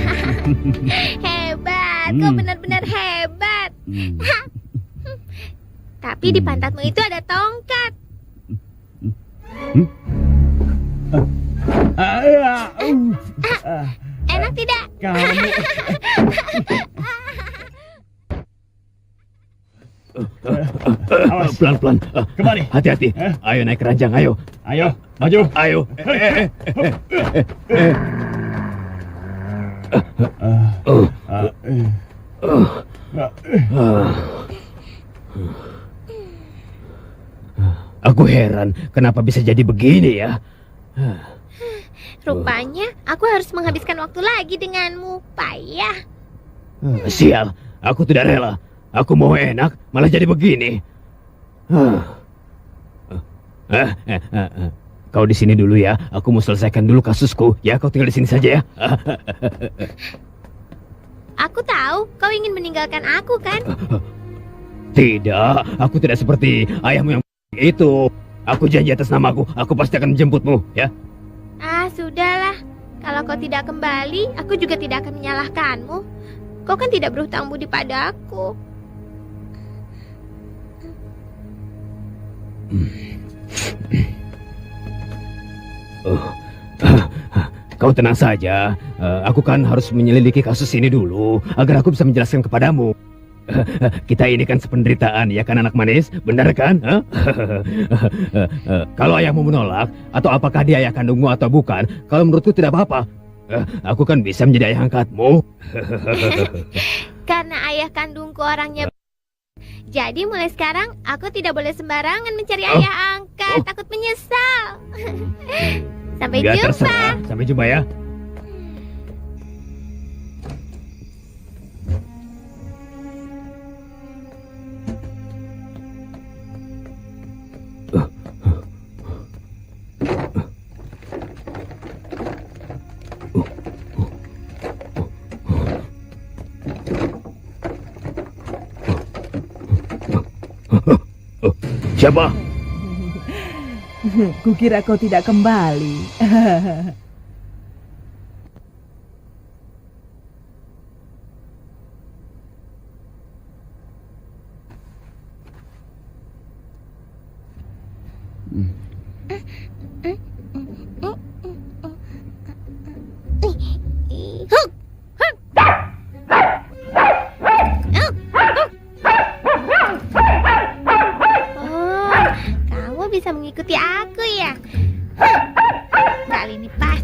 hebat. Kau benar-benar hebat. Tapi di pantatmu itu ada tongkat. Enak tidak? Pelan-pelan. Kembali. Hati-hati. Ayo naik keranjang, ayo. Ayo, maju. Ayo. Aku heran kenapa bisa jadi begini ya. Rupanya aku harus menghabiskan waktu lagi denganmu. Payah. Sial, aku tidak rela. Aku mau enak, malah jadi begini. Kau di sini dulu ya. Aku mau selesaikan dulu kasusku. Ya, kau tinggal di sini saja ya. Aku tahu kau ingin meninggalkan aku kan? Tidak, aku tidak seperti ayahmu yang itu. Aku janji atas namaku, aku pasti akan menjemputmu, ya. Ah, sudahlah. Kalau kau tidak kembali, aku juga tidak akan menyalahkanmu. Kau kan tidak berhutang budi padaku. Kau tenang saja. Aku kan harus menyelidiki kasus ini dulu agar aku bisa menjelaskan kepadamu. Kita ini kan sependeritaan, ya kan anak manis? Benar kan? Kalau ayahmu menolak, atau apakah dia ayah kandungmu atau bukan, kalau menurutku tidak apa-apa. Aku kan bisa menjadi ayah angkatmu. Karena ayah kandungku orangnya. Jadi mulai sekarang aku tidak boleh sembarangan mencari ayah angkat. Takut menyesal. Sampai Ya, jumpa. terserah. Sampai jumpa ya. Siapa? Kukira kau tidak kembali.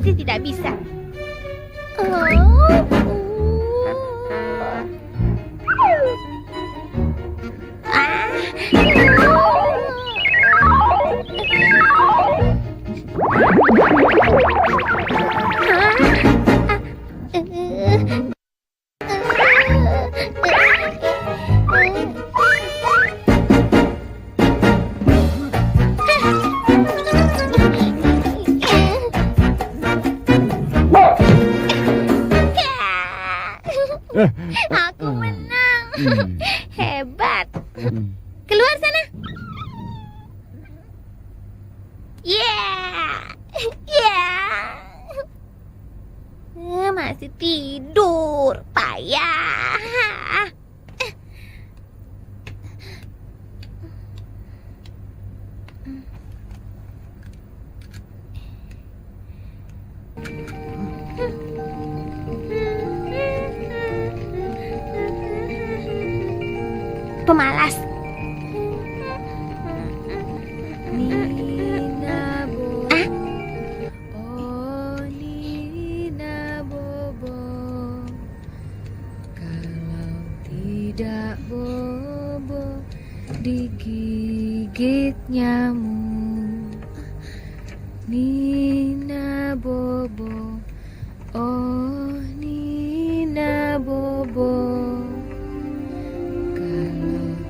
pasti tidak bisa. Aku menang. Hebat. Keluar sana. Masih tidur. Payah. Pemalas. Nina Bobo. Ah? Oh Nina Bobo. Kalau tidak Bobo digigit nyamuk. Nina Bobo. Oh Nina Bobo.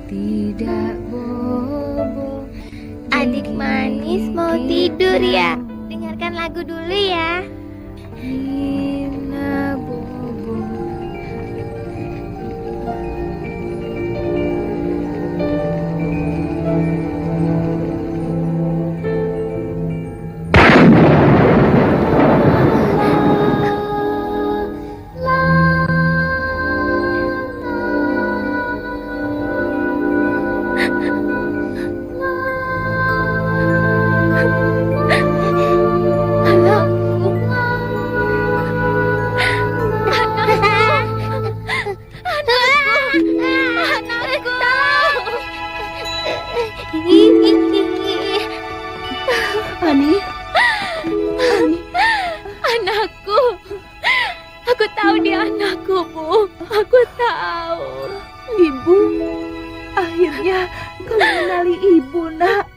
Tidak Bobo. Adik manis mau tidur ya? Dengarkan lagu dulu ya. Nina Bobo. Anakku. Aku tahu dia anakku, Bu. Aku tahu. Ibu, akhirnya kau mengenali ibu, nak.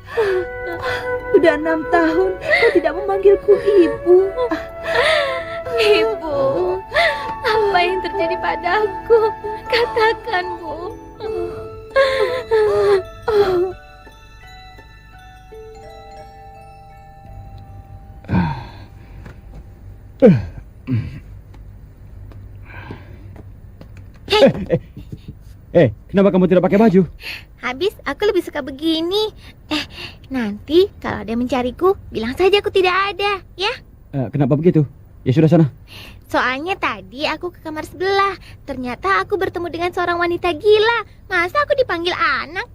Sudah 6 tahun kau tidak memanggilku ibu. Ibu, apa yang terjadi padaku? Katakan, Bu. Kenapa kamu tidak pakai baju? Habis aku lebih suka begini. Nanti kalau ada yang mencariku, bilang saja aku tidak ada, ya? Kenapa begitu? Ya sudah sana. Soalnya tadi aku ke kamar sebelah. Ternyata aku bertemu dengan seorang wanita gila. Masa aku dipanggil anak?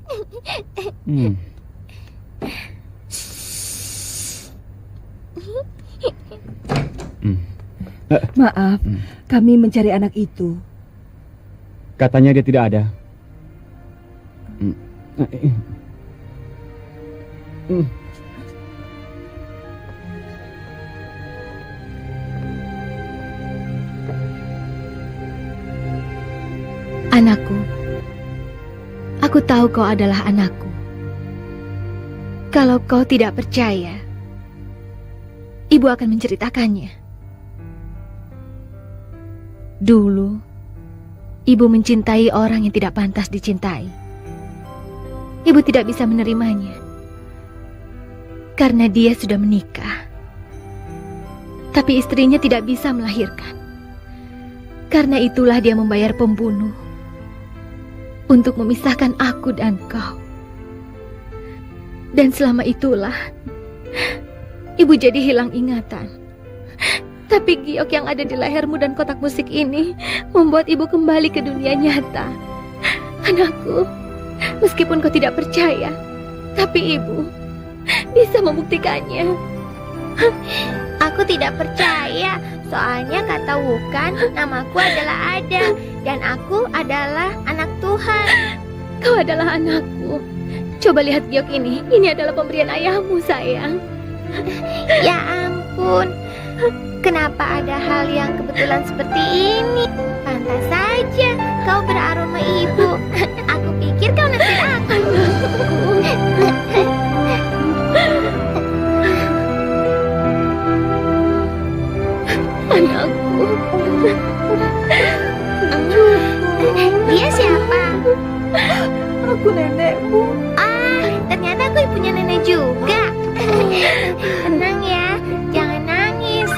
Maaf, kami mencari anak itu. Katanya dia tidak ada. Anakku, aku tahu kau adalah anakku. Kalau kau tidak percaya, ibu akan menceritakannya. Dulu, ibu mencintai orang yang tidak pantas dicintai. Ibu tidak bisa menerimanya karena dia sudah menikah. Tapi istrinya tidak bisa melahirkan. Karena itulah dia membayar pembunuh untuk memisahkan aku dan kau. Dan selama itulah ibu jadi hilang ingatan. Tapi giok yang ada di lehermu dan kotak musik ini membuat ibu kembali ke dunia nyata. Anakku, meskipun kau tidak percaya, tapi ibu bisa membuktikannya. Aku tidak percaya, soalnya kata Wukan, namaku adalah Ada, dan aku adalah anak Tuhan. Kau adalah anakku. Coba lihat giok ini adalah pemberian ayahmu, sayang. Ya ampun, Kenapa ada hal yang kebetulan seperti ini? Pantas saja kau beraroma ibu. Aku pikir kau naksir aku. Anakku. Dia siapa? Aku nenekmu. Ternyata aku ibunya nenek juga. Tenang ya, jangan nangis.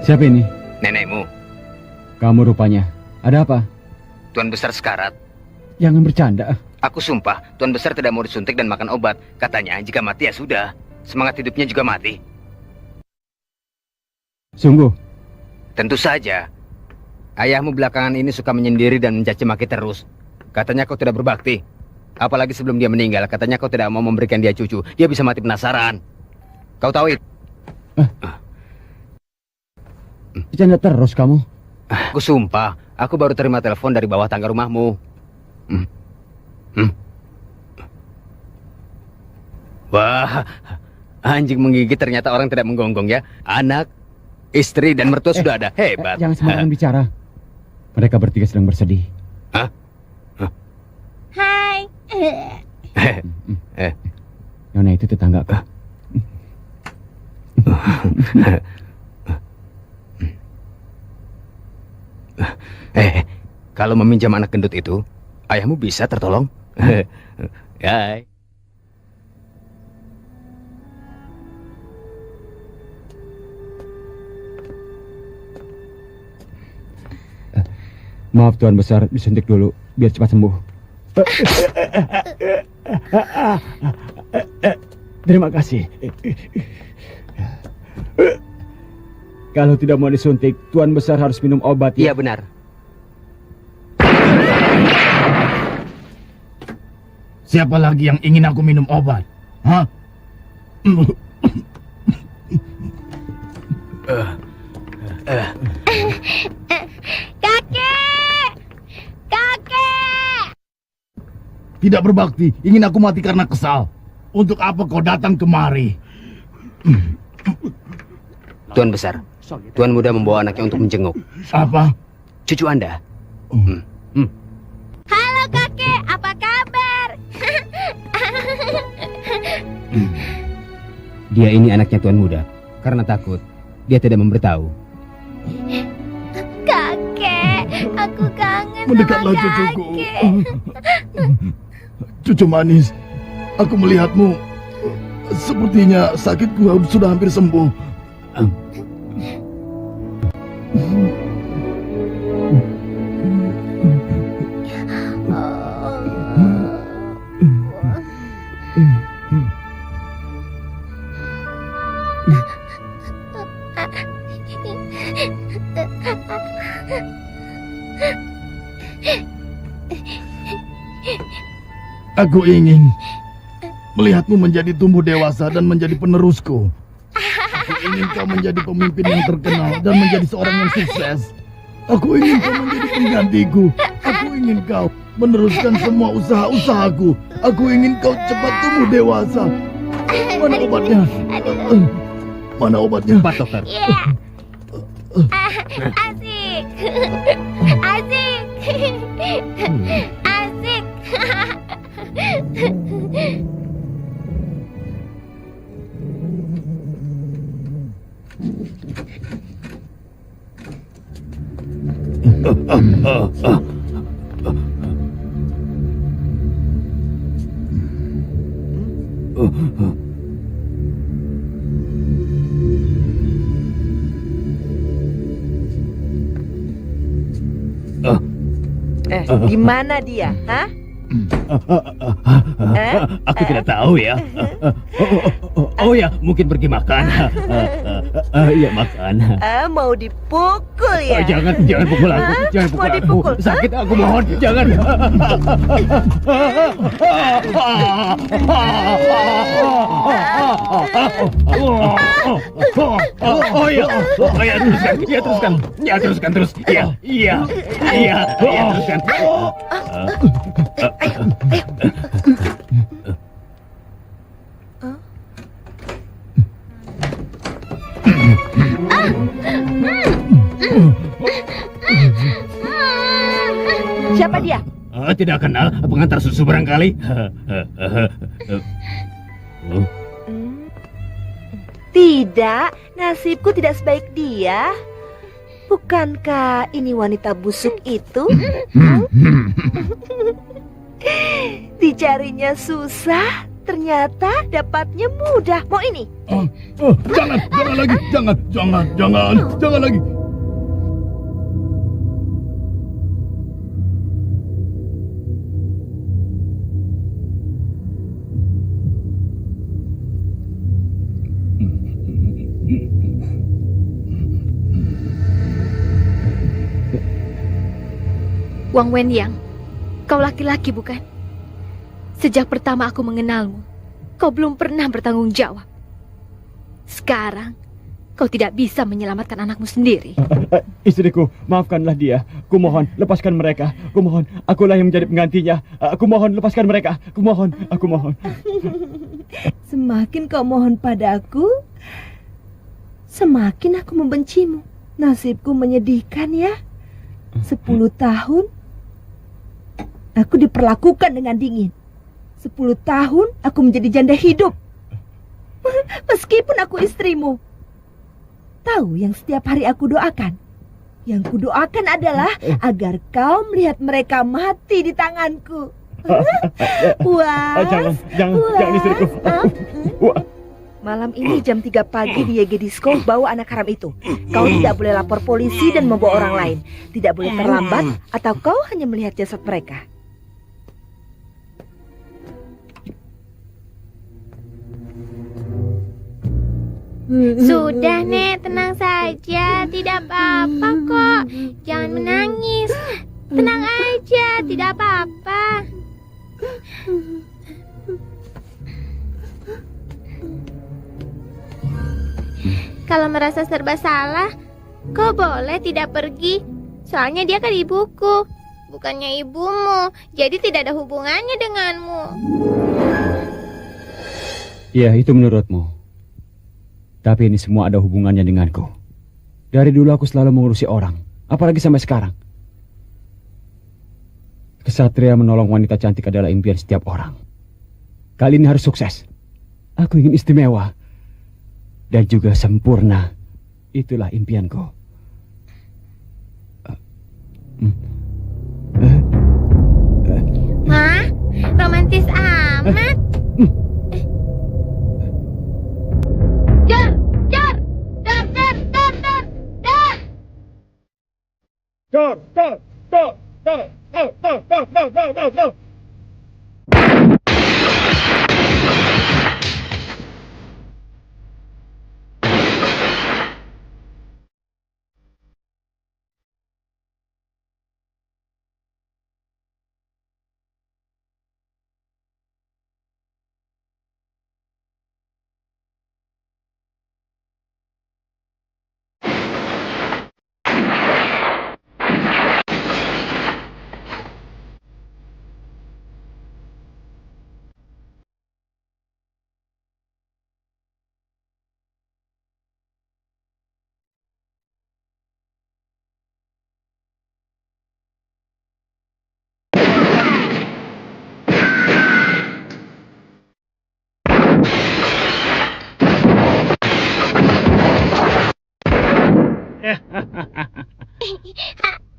Siapa ini? Nenekmu, Kamu rupanya. Ada apa? Tuan Besar sekarat. Jangan bercanda. Aku sumpah, Tuan Besar tidak mau disuntik dan makan obat. Katanya jika mati ya sudah. Semangat hidupnya juga mati. Sungguh? Tentu saja. Ayahmu belakangan ini suka menyendiri dan mencaci maki terus. Katanya kau tidak berbakti. Apalagi sebelum dia meninggal, katanya kau tidak mau memberikan dia cucu. Dia bisa mati penasaran. Kau tahu itu? Bercanda terus kamu. Aku sumpah, aku baru terima telepon dari bawah tangga rumahmu. Wah, anjing menggigit ternyata orang tidak menggonggong ya. Anak, istri dan mertua sudah ada. Hebat. Jangan sembarangan bicara. Mereka bertiga sedang bersedih. Hah? Hai. Nona itu tetangga kah? Kalau meminjam anak gendut itu, ayahmu bisa tertolong. Hai. Maaf Tuan Besar, disuntik dulu biar cepat sembuh. Terima kasih. Kalau tidak mau disuntik, Tuan Besar harus minum obat ya? Iya benar. Siapa lagi yang ingin aku minum obat? Hah? Kakek! Kakek! Tidak berbakti, ingin aku mati karena kesal. Untuk apa kau datang kemari? Tuan Besar, Tuan Muda membawa anaknya untuk menjenguk. Apa? Cucu Anda. Halo kakek, apa kabar? Dia ini anaknya Tuan Muda. Karena takut, dia tidak memberitahu. Kakek, aku kangen Mendekatlah sama cucuku. kakek. Cucu manis, aku melihatmu. Sepertinya sakitku sudah hampir sembuh. Aku ingin melihatmu menjadi tumbuh dewasa dan menjadi penerusku. Aku ingin kau menjadi pemimpin yang terkenal dan menjadi seorang yang sukses. Aku ingin kau menjadi penggantiku. Aku ingin kau meneruskan semua usaha-usahaku. Aku ingin kau cepat tumbuh dewasa. Mana obatnya? Mana obatnya? Cepat, dokter. Iya. Asik. Asik. Asik. Gimana dia, hah? Aku tidak tahu ya. Oh ya, mungkin pergi makan. Iya makan. Mau dipukul ya? Jangan pukul aku. Jangan pukul Mau aku. dipukul? Sakit aku mohon. Jangan. Oh ya, teruskan. Ya teruskan. Ya teruskan terus. Iya, teruskan. tidak kenal pengantar susu barangkali? Tidak, nasibku tidak sebaik dia. Bukankah ini wanita busuk itu? Dicarinya susah, ternyata dapatnya mudah. Mau ini? Jangan lagi, jangan lagi. Wang Wenyang, kau laki-laki bukan? Sejak pertama aku mengenalmu, kau belum pernah bertanggung jawab. Sekarang, kau tidak bisa menyelamatkan anakmu sendiri. Istriku, maafkanlah dia. Kumohon, lepaskan mereka. Kumohon, akulah yang menjadi penggantinya. Kumohon, lepaskan mereka. Kumohon. Semakin kau mohon padaku, semakin aku membencimu. Nasibku menyedihkan ya. 10 tahun aku diperlakukan dengan dingin. 10 tahun aku menjadi janda hidup. Meskipun aku istrimu. Tahu yang setiap hari aku doakan? Yang kudoakan adalah agar kau melihat mereka mati di tanganku. Puas. Jangan istriku. Malam ini jam 3 pagi di YG Disco bawa anak haram itu. Kau tidak boleh lapor polisi dan membawa orang lain. Tidak boleh terlambat atau kau hanya melihat jasad mereka. Sudah, Nek, tenang saja. Tidak apa-apa kok. Jangan menangis. Tenang aja, tidak apa-apa. Kalau merasa serba salah, kau boleh tidak pergi. Soalnya dia kan ibuku, bukannya ibumu. Jadi tidak ada hubungannya denganmu. Ya, itu menurutmu. Tapi ini semua ada hubungannya denganku. Dari dulu aku selalu mengurusi orang, apalagi sampai sekarang. Kesatria menolong wanita cantik adalah impian setiap orang. Kali ini harus sukses. Aku ingin istimewa dan juga sempurna. Itulah impianku. Hah? Romantis amat. Tor.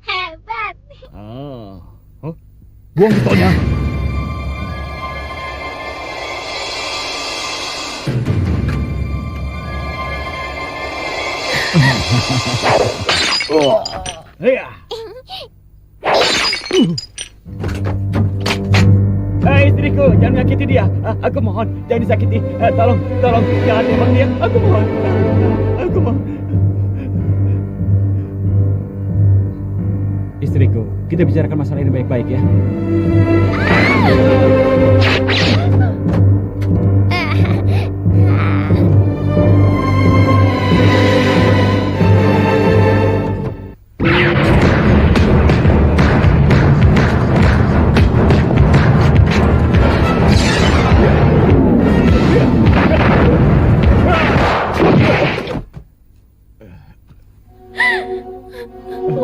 Hebat. Buang pistolnya. Hei istriku, jangan menyakiti dia. Aku mohon, jangan disakiti. Tolong, jangan tembak dia. Aku mohon. Istriku, kita bicarakan masalah ini baik-baik ya.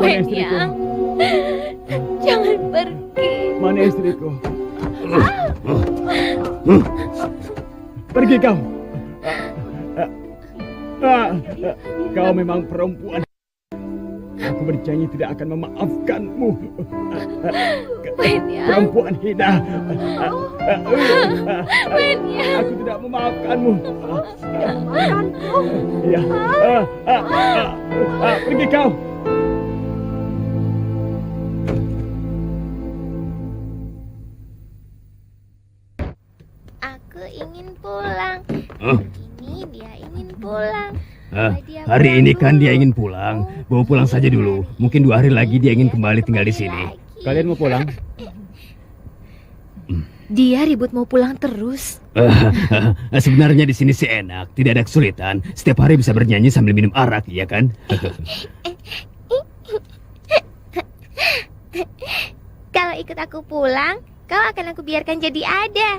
Wenyang, jangan pergi. Mana Pergi kau. Kau memang perempuan. Aku berjanji tidak akan memaafkanmu. Perempuan hina. Aku tidak memaafkanmu. Ya. Pergi kau. Aku ingin pulang. Ini dia ingin pulang. Hari ini kan dia ingin pulang. Bawa pulang saja dulu. Mungkin 2 hari lagi dia ingin kembali tinggal di sini. Kalian mau pulang? Dia ribut mau pulang terus. Sebenarnya di sini sih enak, tidak ada kesulitan. Setiap hari bisa bernyanyi sambil minum arak, iya kan? Kalau ikut aku pulang, kau akan aku biarkan jadi ada.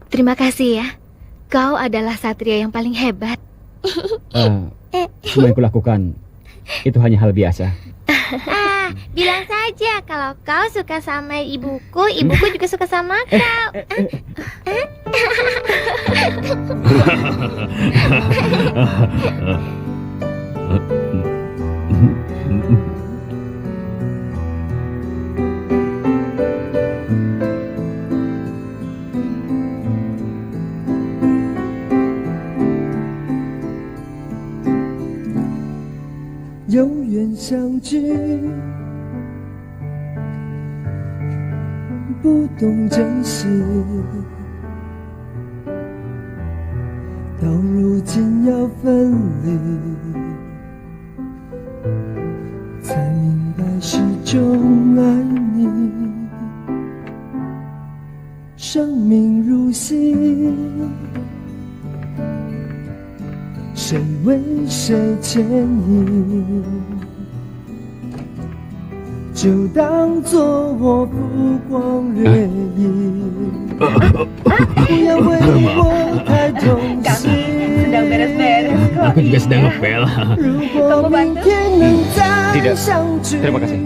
Terima kasih ya. Kau adalah satria yang paling hebat. Semua yang kulakukan itu hanya hal biasa. Bilang saja kalau kau suka sama ibuku, ibuku juga suka sama kau.永远相聚，不懂珍惜，到如今要分离，才明白始终爱你。生命如戏，谁为谁牵引，就当作我不光掠影，不要为我太痛心。 sedang beres-beres kok. Aku juga sedang ngepel. Kamu bantu? Tidak, terima kasih.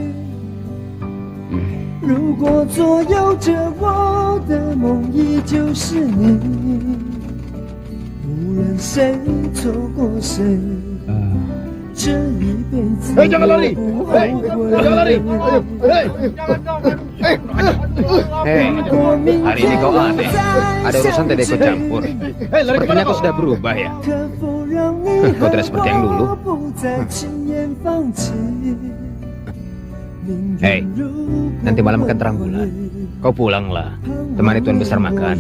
如果左右着我的梦依旧是你，无论谁错过谁，这一辈子我不后悔。 Hari ini kau aneh. Ada urusan tidak ikut campur. Sepertinya kau sudah berubah ya. Kau tidak seperti yang dulu. Hei, nanti malam akan terang bulan. Kau pulanglah, temani Tuan Besar makan.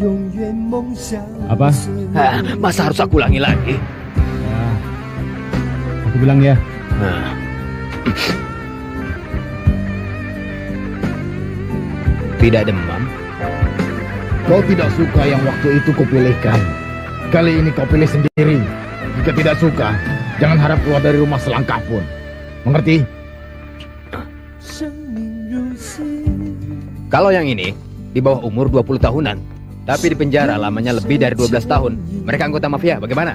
Apa? Masa harus aku ulangi lagi? Aku bilang ya. Tidak demam. Kau tidak suka yang waktu itu kau pilihkan. Kali ini kau pilih sendiri. Jika tidak suka, jangan harap keluar dari rumah selangkah pun. Mengerti? Kalau yang ini, di bawah umur 20 tahunan. Tapi di penjara lamanya lebih dari 12 tahun. Mereka anggota mafia, bagaimana?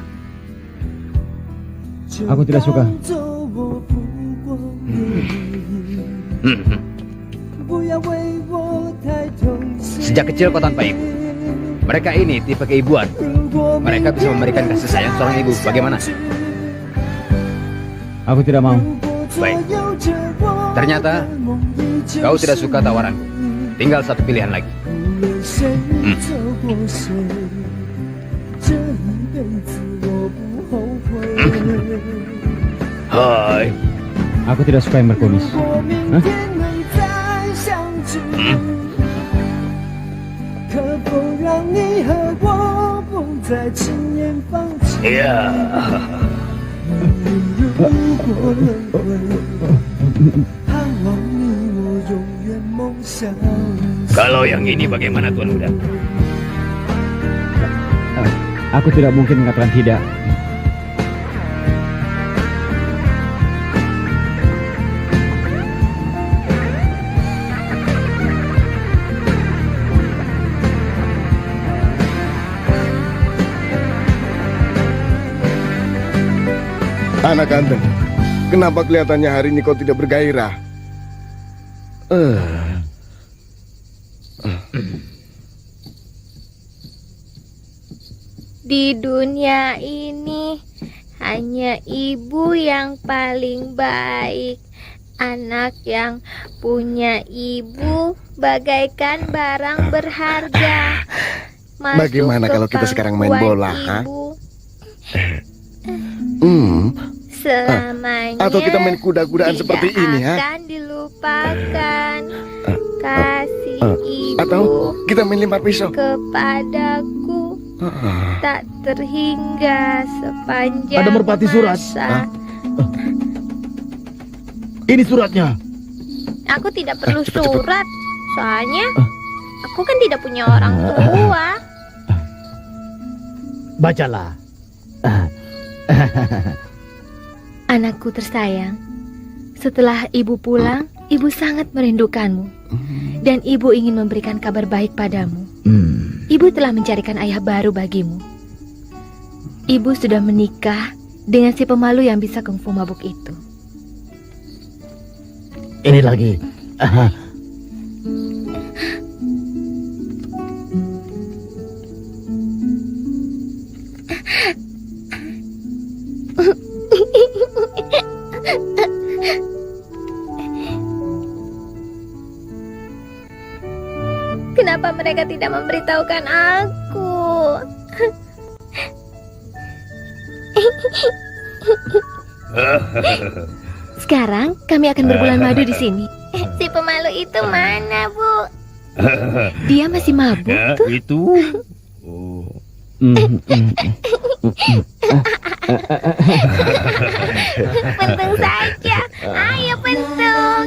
Aku tidak suka. Sejak kecil kau tanpa ibu. Mereka ini tipe keibuan. Mereka bisa memberikan kasih sayang seorang ibu, bagaimana? Aku tidak mau. Baik. Ternyata kau tidak suka tawaranku. Tinggal satu pilihan lagi. Hai. Aku tidak suka yang berkumis. Hah? Iya. Kalau yang ini bagaimana Tuan Muda? Aku tidak mungkin mengatakan tidak. Anak ganteng, kenapa kelihatannya hari ini kau tidak bergairah? Di dunia ini hanya ibu yang paling baik. Anak yang punya ibu bagaikan barang berharga. Masuk Bagaimana ke kalau kita sekarang main pangkuan bola, ha? ibu. Selamanya Atau kita main kuda-kudaan seperti ini, ha? akan dilupakan kasih ibu Atau kita main lempar pisau? kepadaku tak terhingga sepanjang Ada merpati surat. masa. Ini suratnya. Aku tidak perlu surat, soalnya aku kan tidak punya orang tua. Bacalah. Anakku tersayang, setelah ibu pulang, ibu sangat merindukanmu. Dan ibu ingin memberikan kabar baik padamu. Ibu telah mencarikan ayah baru bagimu. Ibu sudah menikah dengan si pemalu yang bisa kungfu mabuk itu. Ini lagi. Kenapa mereka tidak memberitahukan aku? Sekarang kami akan berbulan madu di sini. Si pemalu itu mana, Bu? Dia masih mabuk tuh. Itu. Pentung saja. Ayo pentung.